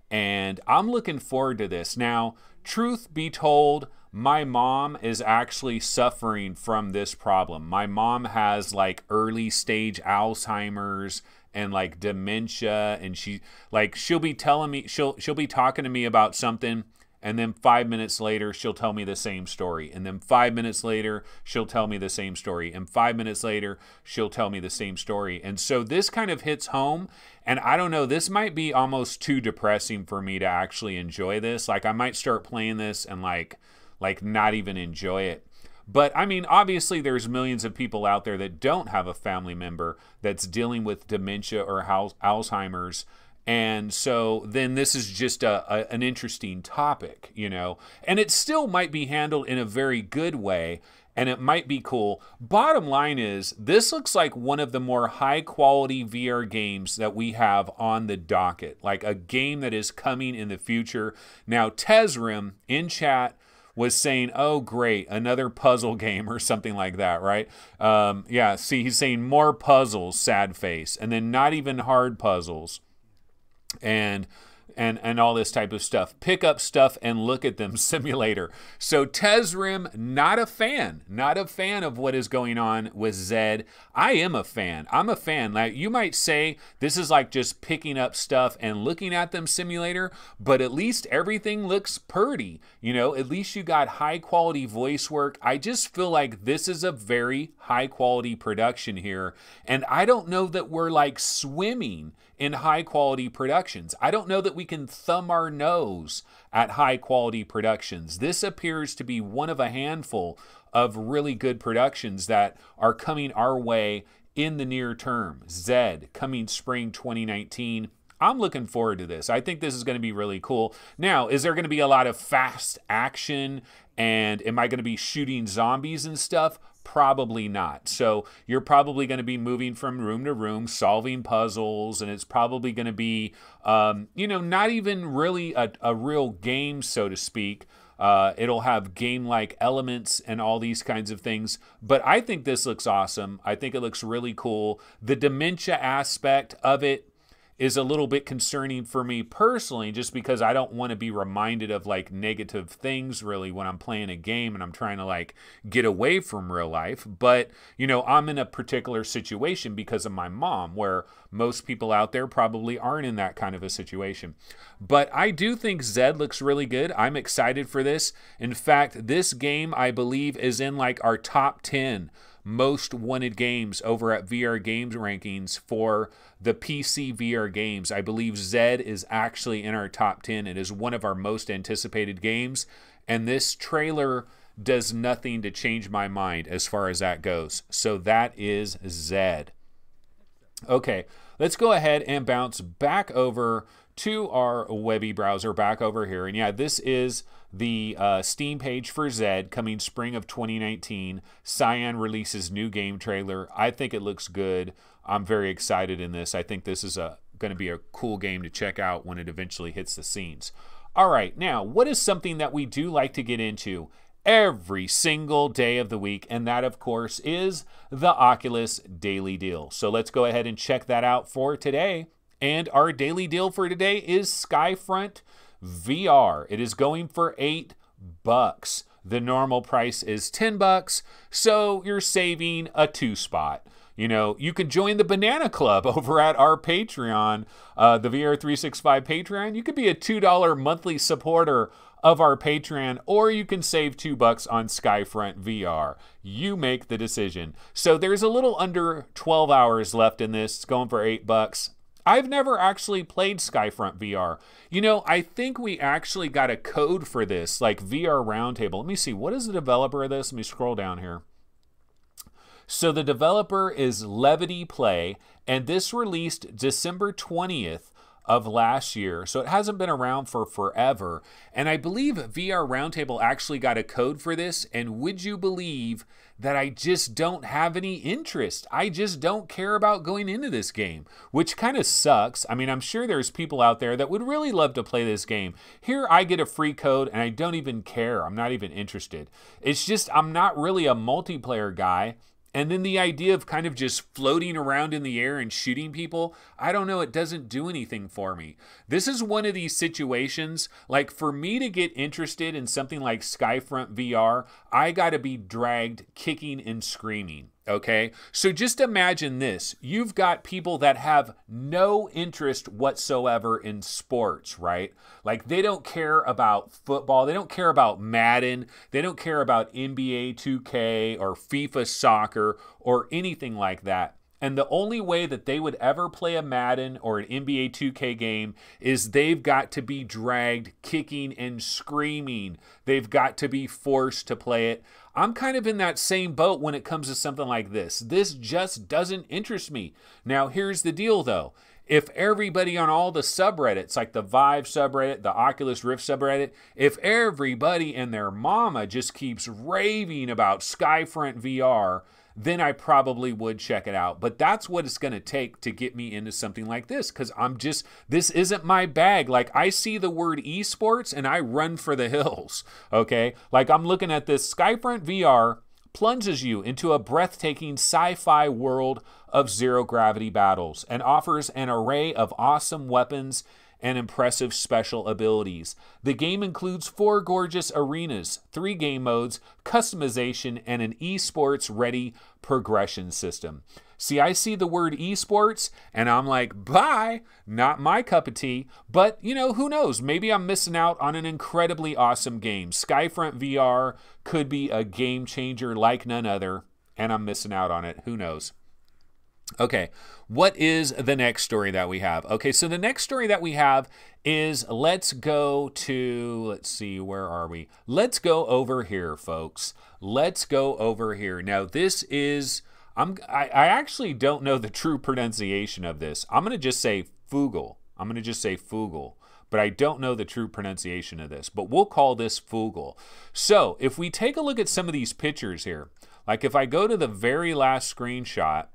and I'm looking forward to this. Now, truth be told, my mom is actually suffering from this problem. My mom has like early stage Alzheimer's and like dementia, and she'll be telling me, she'll be talking to me about something, and then 5 minutes later, she'll tell me the same story. And then 5 minutes later, she'll tell me the same story. And 5 minutes later, she'll tell me the same story. And so this kind of hits home. And I don't know, this might be almost too depressing for me to actually enjoy this. Like, I might start playing this and like not even enjoy it. But I mean, obviously there's millions of people out there that don't have a family member that's dealing with dementia or Alzheimer's. And so then this is just an interesting topic, you know, and it still might be handled in a very good way. and it might be cool. Bottom line is, this looks like one of the more high-quality VR games that we have on the docket, like a game that is coming in the future. Now, Tezrim in chat was saying, oh, great, another puzzle game or something like that, right? Yeah, see, he's saying more puzzles, sad face, and then not even hard puzzles. And all this type of stuff. Pick up stuff and look at them simulator. So Tezrim, not a fan of what is going on with Zed. I am a fan. I'm a fan. Like, you might say this is like just picking up stuff and looking at them simulator, but at least everything looks pretty. You know, at least you got high quality voice work. I just feel like this is a very high quality production here. And I don't know that we're like swimming in high quality productions. I don't know that we can thumb our nose at high quality productions. This appears to be one of a handful of really good productions that are coming our way in the near term. Zed, coming spring 2019. I'm looking forward to this. I think this is going to be really cool. Now, is there going to be a lot of fast action, and am I going to be shooting zombies and stuff? Probably not. So you're probably going to be moving from room to room, solving puzzles, and it's probably going to be, you know, not even really a real game, so to speak. It'll have game-like elements and all these kinds of things. But I think this looks awesome. I think it looks really cool. The dementia aspect of it is a little bit concerning for me personally, just because I don't want to be reminded of like negative things really when I'm playing a game and I'm trying to like get away from real life. But, you know, I'm in a particular situation because of my mom, where most people out there probably aren't in that kind of a situation. But I do think Zed looks really good. I'm excited for this. In fact, this game, I believe, is in like our top 10 most wanted games over at VR Games Rankings for the PC VR games. I believe Zed is actually in our top 10. It is one of our most anticipated games, and this trailer does nothing to change my mind as far as that goes. So that is Zed. Okay, let's go ahead and bounce back over to our Webby browser, back over here. And yeah, this is the Steam page for Zed, coming spring of 2019. Cyan releases new game trailer. I think it looks good. I'm very excited in this. I think this is going to be a cool game to check out when it eventually hits the scenes. All right, now, what is something that we do like to get into every single day of the week? And that, of course, is the Oculus Daily Deal. So let's go ahead and check that out for today. And our daily deal for today is Skyfront VR. It is going for $8. The normal price is $10, so you're saving a 2 spot. You know, you can join the Banana Club over at our Patreon, the VR365 Patreon. You could be a $2 monthly supporter of our Patreon, or you can save $2 on Skyfront VR. You make the decision. So there's a little under 12 hours left in this. It's going for $8. I've never actually played Skyfront VR. You know, I think we actually got a code for this, like VR Roundtable. Let me see, what is the developer of this? Let me scroll down here. So the developer is Levity Play, and this released December 20th of last year, so it hasn't been around for forever. And I believe VR Roundtable actually got a code for this, and would you believe that I just don't have any interest? I just don't care about going into this game, which kind of sucks. I mean, I'm sure there's people out there that would really love to play this game. Here I get a free code and I don't even care. I'm not even interested. It's just I'm not really a multiplayer guy. And then the idea of kind of just floating around in the air and shooting people, I don't know, it doesn't do anything for me. This is one of these situations, like for me to get interested in something like Skyfront VR, I gotta be dragged kicking and screaming. Okay, so just imagine this. You've got people that have no interest whatsoever in sports, right? Like they don't care about football. They don't care about Madden. They don't care about NBA 2K or FIFA soccer or anything like that. And the only way that they would ever play a Madden or an NBA 2K game is they've got to be dragged kicking and screaming. They've got to be forced to play it. I'm kind of in that same boat when it comes to something like this. This just doesn't interest me. Now, here's the deal, though. if everybody on all the subreddits, like the Vive subreddit, the Oculus Rift subreddit, if everybody and their mama just keeps raving about Skyfront VR, then I probably would check it out. But that's what it's going to take to get me into something like this, because this isn't my bag. Like, I see the word esports and I run for the hills, okay? Like, I'm looking at this. Skyfront VR plunges you into a breathtaking sci-fi world of zero-gravity battles and offers an array of awesome weapons and impressive special abilities. The game includes 4 gorgeous arenas, 3 game modes, customization, and an esports-ready progression system. See, I see the word esports, and I'm like, bye, not my cup of tea. But, you know, who knows? Maybe I'm missing out on an incredibly awesome game. Skyfront VR could be a game changer like none other, and I'm missing out on it. Who knows? Okay, what is the next story that we have? Okay, so the next story that we have is, let's see, where are we? Let's go over here, folks. Let's go over here. Now, this is, I actually don't know the true pronunciation of this. I'm going to just say Fugl. But I don't know the true pronunciation of this. But we'll call this Fugl. So, if we take a look at some of these pictures here, like if I go to the very last screenshot,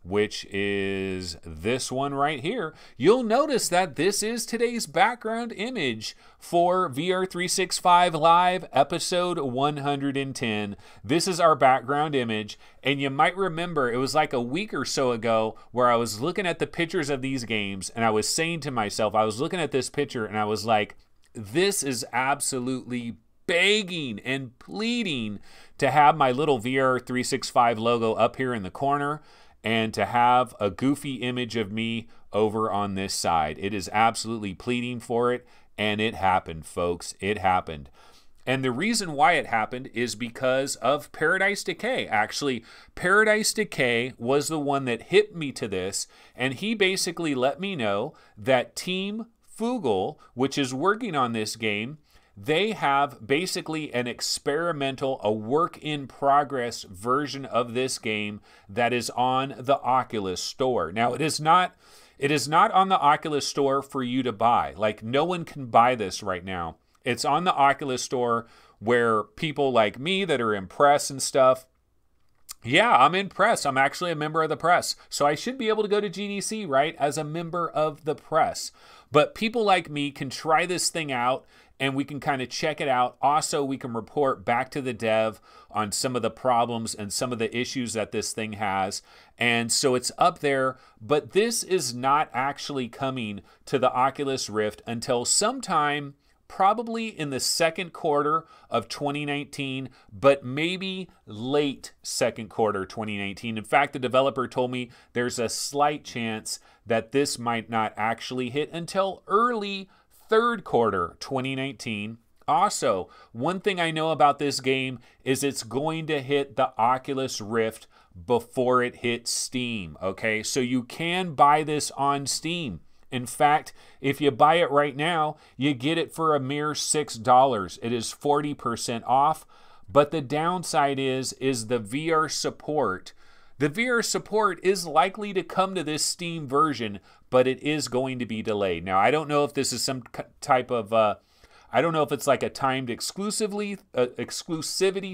which is this one right here, you'll notice that this is today's background image for VR 365 Live episode 110. This is our background image, and you might remember it was like a week or so ago where I was looking at the pictures of these games, and I was saying to myself, I was looking at this picture and I was like, this is absolutely begging and pleading to have my little VR 365 logo up here in the corner, and to have a goofy image of me over on this side. It is absolutely pleading for it, and it happened, folks. It happened. And the reason why it happened is because of Paradise Decay. Actually, Paradise Decay was the one that hit me to this, and he basically let me know that Team Fugl, which is working on this game, they have basically an experimental, a work-in-progress version of this game that is on the Oculus Store. Now, it is not on the Oculus Store for you to buy. Like, no one can buy this right now. It's on the Oculus Store where people like me that are in press and stuff, yeah, I'm in press. I'm actually a member of the press. So I should be able to go to GDC, right, as a member of the press. But people like me can try this thing out, and we can kind of check it out. Also, we can report back to the dev on some of the problems and some of the issues that this thing has. And so it's up there, but this is not actually coming to the Oculus Rift until sometime probably in the second quarter of 2019, but maybe late second quarter 2019. In fact, the developer told me there's a slight chance that this might not actually hit until early third quarter 2019. Also, one thing I know about this game is it's going to hit the Oculus Rift before it hits Steam, okay? So you can buy this on Steam. In fact, if you buy it right now, you get it for a mere $6. It is 40% off, but the downside is the VR support. The VR support is likely to come to this Steam version, but it is going to be delayed. Now, I don't know if this is some type of, I don't know if it's like a timed exclusivity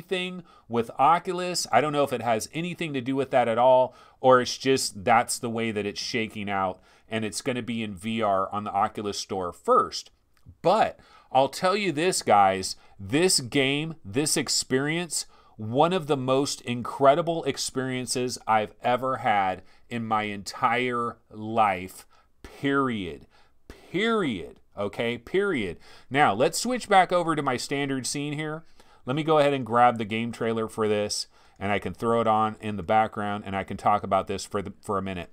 thing with Oculus. I don't know if it has anything to do with that at all, or it's just that's the way that it's shaking out, and it's going to be in VR on the Oculus Store first. But I'll tell you this, guys, this game, this experience, one of the most incredible experiences I've ever had in my entire life, period. Okay, period. Now, let's switch back over to my standard scene here. Let me go ahead and grab the game trailer for this, and I can throw it on in the background, and I can talk about this for a minute.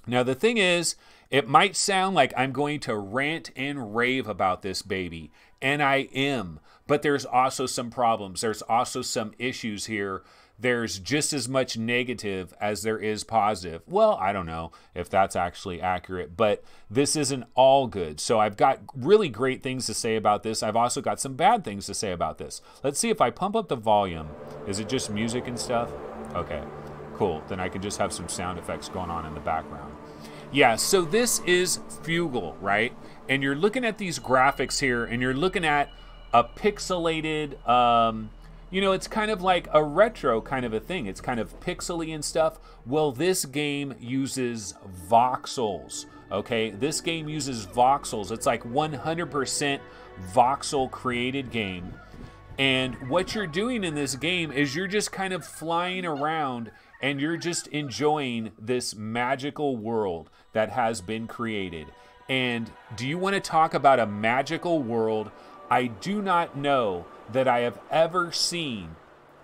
Now, the thing is, it might sound like I'm going to rant and rave about this baby, and I am, but there's also some problems. There's also some issues here. There's just as much negative as there is positive. Well, I don't know if that's actually accurate, but this isn't all good. So I've got really great things to say about this. I've also got some bad things to say about this. Let's see if I pump up the volume. Is it just music and stuff? Okay, cool. Then I can just have some sound effects going on in the background. Yeah, so this is Fugl, right? And you're looking at these graphics here, and you're looking at a pixelated, you know, it's kind of like a retro kind of a thing. It's kind of pixely and stuff. Well, this game uses voxels, okay? This game uses voxels. It's like 100% voxel created game. And what you're doing in this game is you're just kind of flying around and you're just enjoying this magical world that has been created. And do you want to talk about a magical world? I do not know that I have ever seen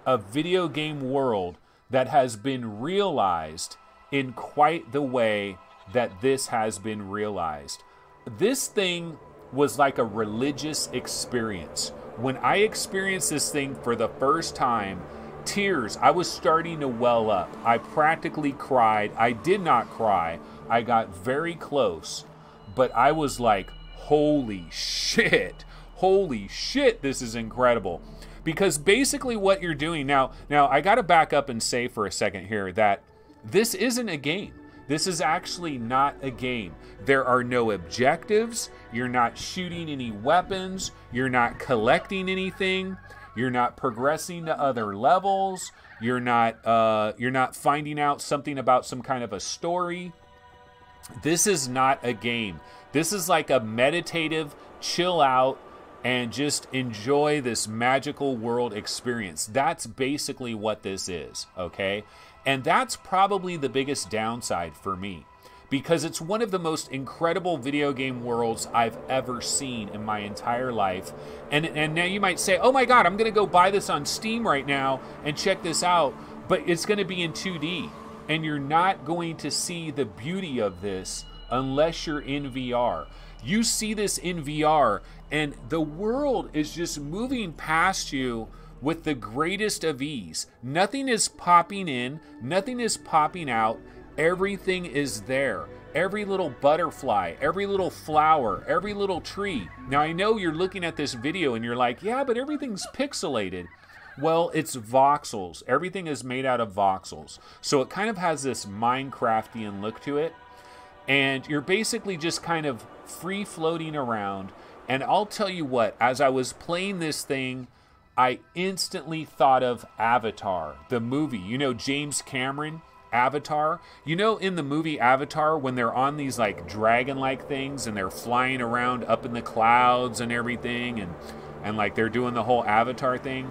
a video game world that has been realized in quite the way that this has been realized. This thing was like a religious experience. When I experienced this thing for the first time, tears, I was starting to well up. I practically cried. I did not cry. I got very close, but I was like, holy shit, this is incredible. Because basically what you're doing now I got to back up and say for a second here that this isn't a game. This is actually not a game. There are no objectives. You're not shooting any weapons. You're not collecting anything. You're not progressing to other levels. You're not finding out something about some kind of a story. This is not a game. This is like a meditative chill out and just enjoy this magical world experience. That's basically what this is, okay? And that's probably the biggest downside for me, because it's one of the most incredible video game worlds I've ever seen in my entire life. And now you might say, oh my God, I'm gonna go buy this on Steam right now and check this out, but it's gonna be in 2D. And you're not going to see the beauty of this unless you're in VR. You see this in VR, and the world is just moving past you with the greatest of ease. Nothing is popping in, nothing is popping out, everything is there. Every little butterfly, every little flower, every little tree. Now I know you're looking at this video and you're like, yeah, but everything's pixelated. Well, it's voxels. Everything is made out of voxels. So it kind of has this Minecraftian look to it. And you're basically just kind of free floating around. And I'll tell you what, as I was playing this thing, I instantly thought of Avatar, the movie. You know, James Cameron, Avatar. You know, in the movie Avatar, when they're on these like dragon-like things and they're flying around up in the clouds and everything, and like they're doing the whole Avatar thing.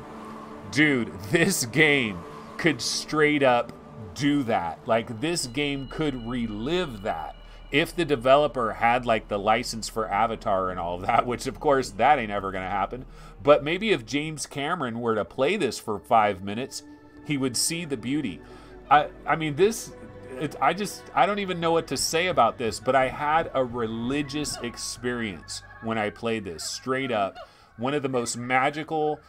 Dude, this game could straight up do that. Like, this game could relive that if the developer had like the license for Avatar and all of that, which of course that ain't ever gonna happen. But maybe if James Cameron were to play this for 5 minutes, he would see the beauty. I mean, I don't even know what to say about this, but I had a religious experience when I played this, straight up. One of the most magical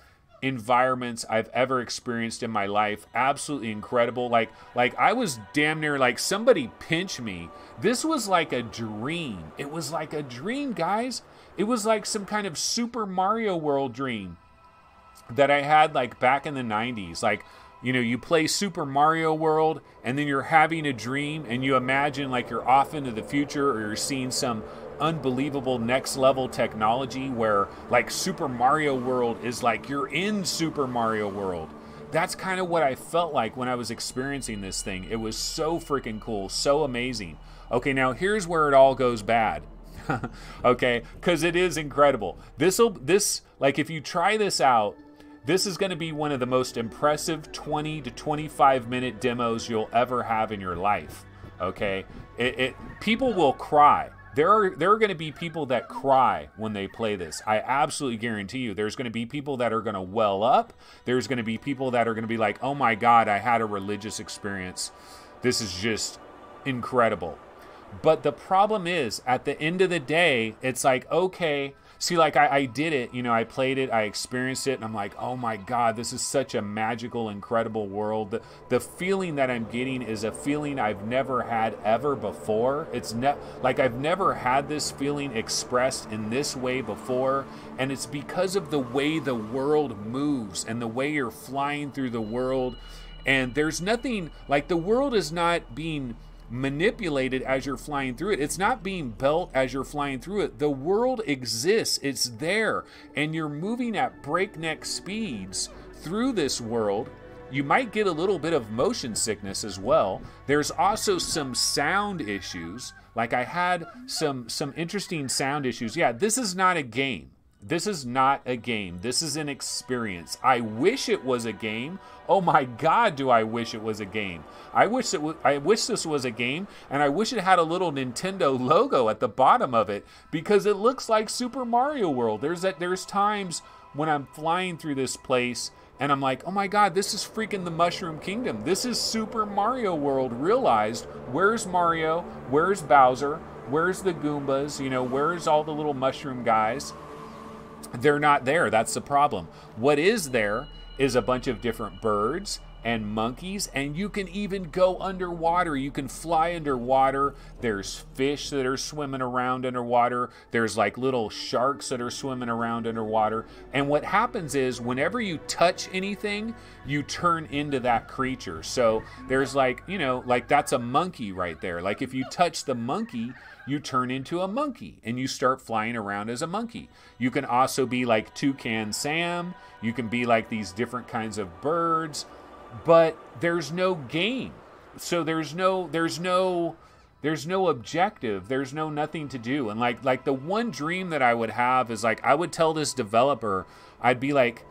environments I've ever experienced in my life. Absolutely incredible. Like I was damn near like somebody pinch me. This was like a dream. It was like a dream, guys. It was like some kind of Super Mario World dream that I had like back in the 90s. Like, you know, you play Super Mario World and then you're having a dream and you imagine like you're off into the future or you're seeing some unbelievable next level technology where like Super Mario World is like you're in Super Mario World. That's kind of what I felt like when I was experiencing this thing. It was so freaking cool, so amazing. Okay, now here's where it all goes bad. Okay, because it is incredible. This like if you try this out, this is going to be one of the most impressive 20 to 25 minute demos you'll ever have in your life. Okay, people will cry. There are going to be people that cry when they play this. I absolutely guarantee you. There's going to be people that are going to well up. There's going to be people that are going to be like, oh my God, I had a religious experience. This is just incredible. But the problem is, at the end of the day, it's like, okay, see, like I did it, you know, I played it, I experienced it, and I'm like, oh my God, this is such a magical, incredible world. The feeling that I'm getting is a feeling I've never had ever before. It's like I've never had this feeling expressed in this way before, and it's because of the way the world moves and the way you're flying through the world. And there's nothing, like the world is not being manipulated as you're flying through it. It's not being built as you're flying through it. The world exists. It's there. And you're moving at breakneck speeds through this world. You might get a little bit of motion sickness as well. There's also some sound issues. Like I had some interesting sound issues. Yeah, this is not a game. This is not a game. This is an experience. I wish it was a game. Oh my God, do I wish it was a game. I wish this was a game, and I wish it had a little Nintendo logo at the bottom of it, because it looks like Super Mario World. There's times when I'm flying through this place and I'm like, oh my God, this is freaking the Mushroom Kingdom. This is Super Mario World realized. Where's Mario? Where's Bowser? Where's the Goombas? You know, where's all the little mushroom guys? They're not there. That's the problem. What is there is a bunch of different birds and monkeys, and you can even go underwater. You can fly underwater. There's fish that are swimming around underwater. There's like little sharks that are swimming around underwater. And what happens is whenever you touch anything, you turn into that creature. So there's like, you know, like that's a monkey right there. Like if you touch the monkey, you turn into a monkey and you start flying around as a monkey. You can also be like Toucan Sam. You can be like these different kinds of birds. But there's no game, so there's no objective. There's no nothing to do. And like the one dream that I would have is like I would tell this developer, I'd be like,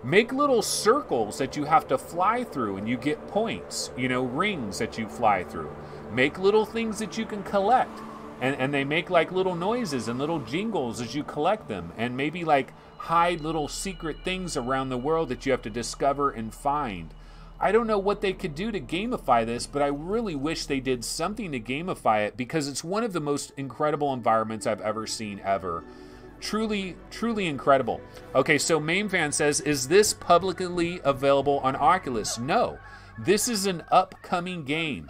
make little circles that you have to fly through, and you get points. You know, rings that you fly through. Make little things that you can collect, and they make like little noises and little jingles as you collect them, and maybe like hide little secret things around the world that you have to discover and find. I don't know what they could do to gamify this, but I really wish they did something to gamify it, because it's one of the most incredible environments I've ever seen ever. Truly, truly incredible. Okay, so MainFan says, is this publicly available on Oculus? No. This is an upcoming game.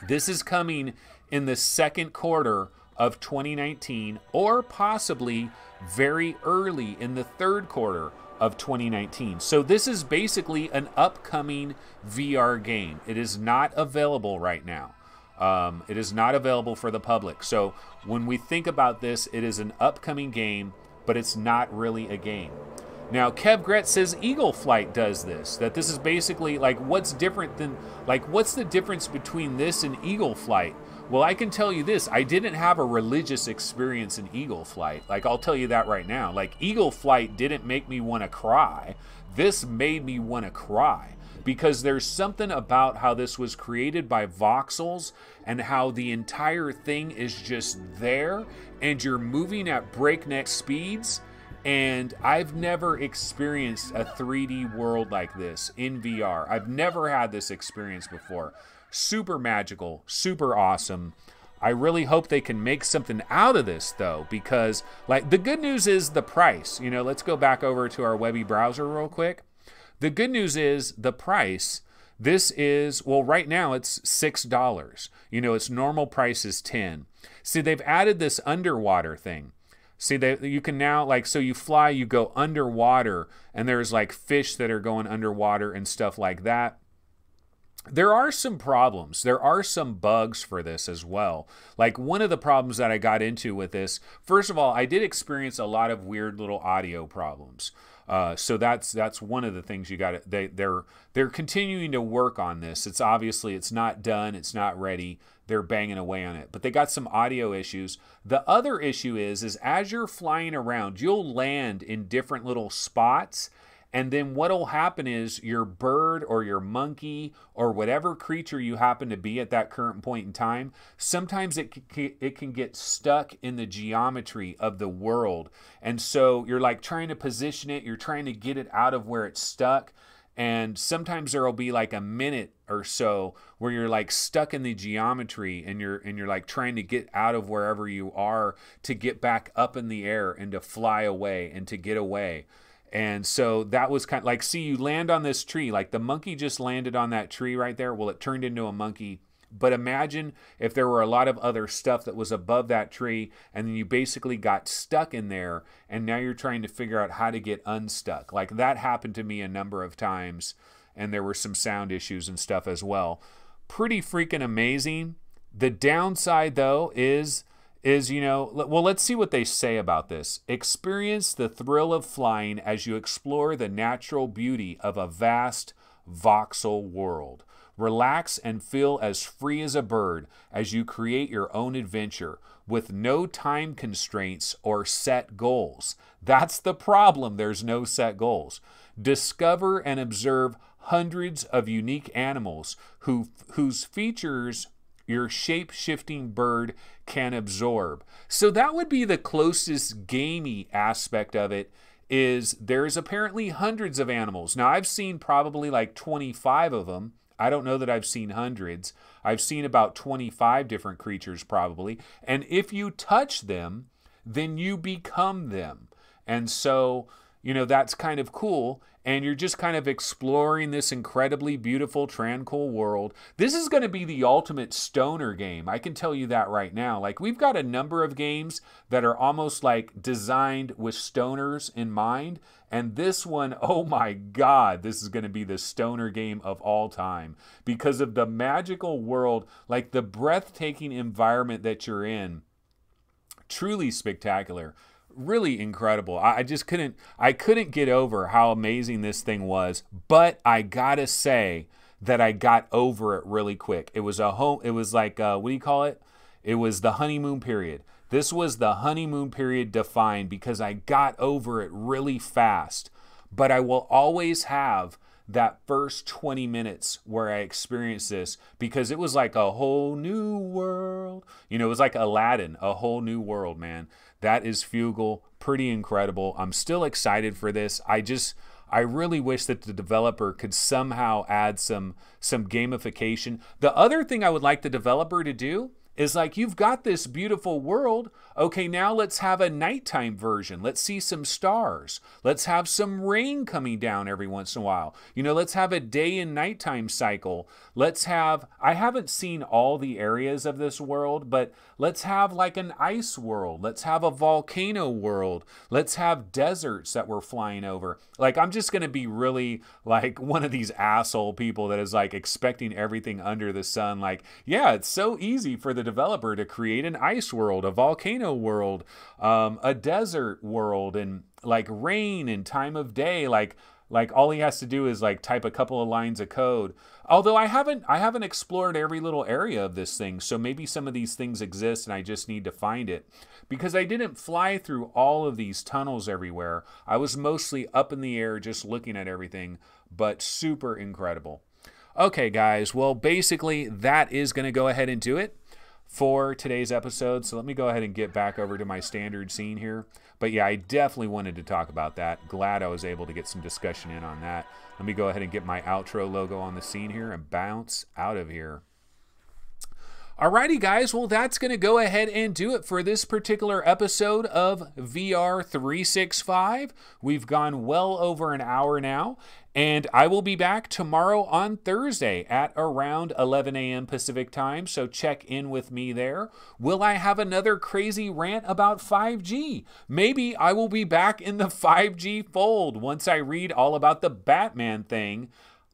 This is coming in the second quarter of 2019, or possibly very early in the third quarter of 2019. So this is basically an upcoming VR game. It is not available right now. It is not available for the public. So when we think about this, it is an upcoming game, but it's not really a game. Now, Kev Gretz says Eagle Flight does this. That this is basically like, what's different than, like, what's the difference between this and Eagle Flight? Well, I can tell you this. I didn't have a religious experience in Eagle Flight. Like, I'll tell you that right now. Like, Eagle Flight didn't make me want to cry. This made me want to cry, because there's something about how this was created by voxels and how the entire thing is just there and you're moving at breakneck speeds. And I've never experienced a 3D world like this in VR. I've never had this experience before. Super magical, super awesome. I really hope they can make something out of this, though, because like the good news is the price. You know, let's go back over to our Webby browser real quick. The good news is the price. This is, well, right now it's $6. You know, its normal price is $10. See, they've added this underwater thing. See, you can now, like, so you fly, you go underwater, and there's like fish that are going underwater and stuff like that. There are some problems. There are some bugs for this as well. Like one of the problems that I got into with this, first of all, I did experience a lot of weird little audio problems. So that's one of the things you got to, they're continuing to work on this. It's obviously, it's not done. It's not ready. They're banging away on it, but they got some audio issues. The other issue is as you're flying around, you'll land in different little spots. And then what'll happen is your bird or your monkey or whatever creature you happen to be at that current point in time, sometimes it can get stuck in the geometry of the world. And so you're like trying to position it, you're trying to get it out of where it's stuck. And sometimes there'll be like a minute or so where you're like stuck in the geometry and you're like trying to get out of wherever you are to get back up in the air and to fly away and to get away. And so that was kind of like, see, you land on this tree, like the monkey just landed on that tree right there. Well, it turned into a monkey. But imagine if there were a lot of other stuff that was above that tree, and then you basically got stuck in there, and now you're trying to figure out how to get unstuck. Like that happened to me a number of times, and there were some sound issues and stuff as well. pretty freaking amazing. The downside, though, is, you know, well, let's see what they say about this. Experience the thrill of flying as you explore the natural beauty of a vast voxel world. Relax and feel as free as a bird as you create your own adventure with no time constraints or set goals. That's the problem. There's no set goals. Discover and observe hundreds of unique animals whose features your shape-shifting bird can absorb. So that would be the closest gamey aspect of it, is there's apparently hundreds of animals. Now, I've seen probably like 25 of them. I don't know that I've seen hundreds. I've seen about 25 different creatures probably. And if you touch them, then you become them. And so, you know, that's kind of cool. And you're just kind of exploring this incredibly beautiful, tranquil world. This is going to be the ultimate stoner game. I can tell you that right now. Like, we've got a number of games that are almost like designed with stoners in mind. And this one, oh my God, this is going to be the stoner game of all time because of the magical world, like the breathtaking environment that you're in. Truly spectacular. Really incredible. I just couldn't get over how amazing this thing was, but I gotta say that I got over it really quick. It was like, what do you call it? It was the honeymoon period. This was the honeymoon period defined because I got over it really fast, but I will always have that first 20 minutes where I experienced this because it was like a whole new world. You know, it was like Aladdin, a whole new world, man. That is Fugl. Pretty incredible. I'm still excited for this. I really wish that the developer could somehow add some gamification. The other thing I would like the developer to do is, like, you've got this beautiful world. Okay, now let's have a nighttime version. Let's see some stars. Let's have some rain coming down every once in a while. You know, let's have a day and nighttime cycle. Let's have, I haven't seen all the areas of this world, but let's have like an ice world. Let's have a volcano world. Let's have deserts that we're flying over. Like, I'm just going to be really like one of these asshole people that is like expecting everything under the sun. Like, yeah, it's so easy for the developer to create an ice world, a volcano world, a desert world, and like rain and time of day. Like all he has to do is like type a couple of lines of code. Although I haven't explored every little area of this thing, so maybe some of these things exist and I just need to find it. Because I didn't fly through all of these tunnels everywhere. I was mostly up in the air just looking at everything, but super incredible. Okay, guys, well, basically that is going to go ahead and do it for today's episode. So let me go ahead and get back over to my standard scene here. But yeah, I definitely wanted to talk about that. Glad I was able to get some discussion in on that. Let me go ahead and get my outro logo on the scene here and bounce out of here. Alrighty, guys, well, that's going to go ahead and do it for this particular episode of VR 365. We've gone well over an hour now, and I will be back tomorrow on Thursday at around 11 a.m. Pacific time, so check in with me there. Will I have another crazy rant about 5G? Maybe I will be back in the 5G fold once I read all about the Batman thing.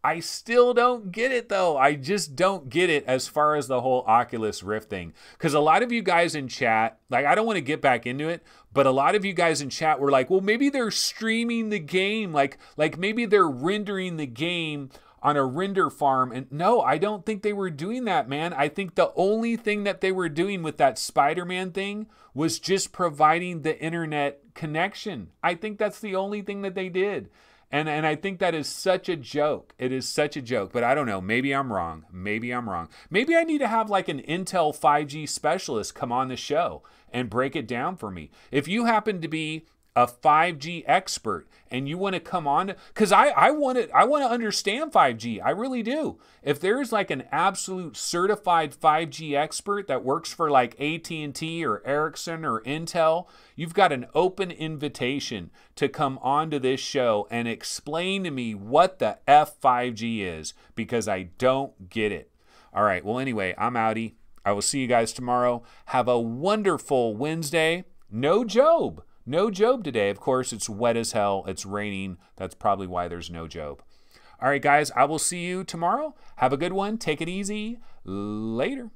I still don't get it, though. I just don't get it as far as the whole Oculus Rift thing. Because a lot of you guys in chat, like, I don't want to get back into it, but a lot of you guys in chat were like, well, maybe they're streaming the game. Like maybe they're rendering the game on a render farm. And no, I don't think they were doing that, man. I think the only thing that they were doing with that Spider-Man thing was just providing the internet connection. I think that's the only thing that they did. And I think that is such a joke. It is such a joke, but I don't know. Maybe I'm wrong. Maybe I'm wrong. Maybe I need to have like an Intel 5G specialist come on the show and break it down for me. If you happen to be a 5G expert and you want to come on, because I want to understand 5G. I really do. If there's like an absolute certified 5G expert that works for like AT&T or Ericsson or Intel, you've got an open invitation to come onto this show and explain to me what the F 5G is, because I don't get it. All right, well, anyway, I'm outie. I will see you guys tomorrow. Have a wonderful Wednesday. No Job. No Job today. Of course, it's wet as hell. It's raining. That's probably why there's no Job. All right, guys, I will see you tomorrow. Have a good one. Take it easy. Later.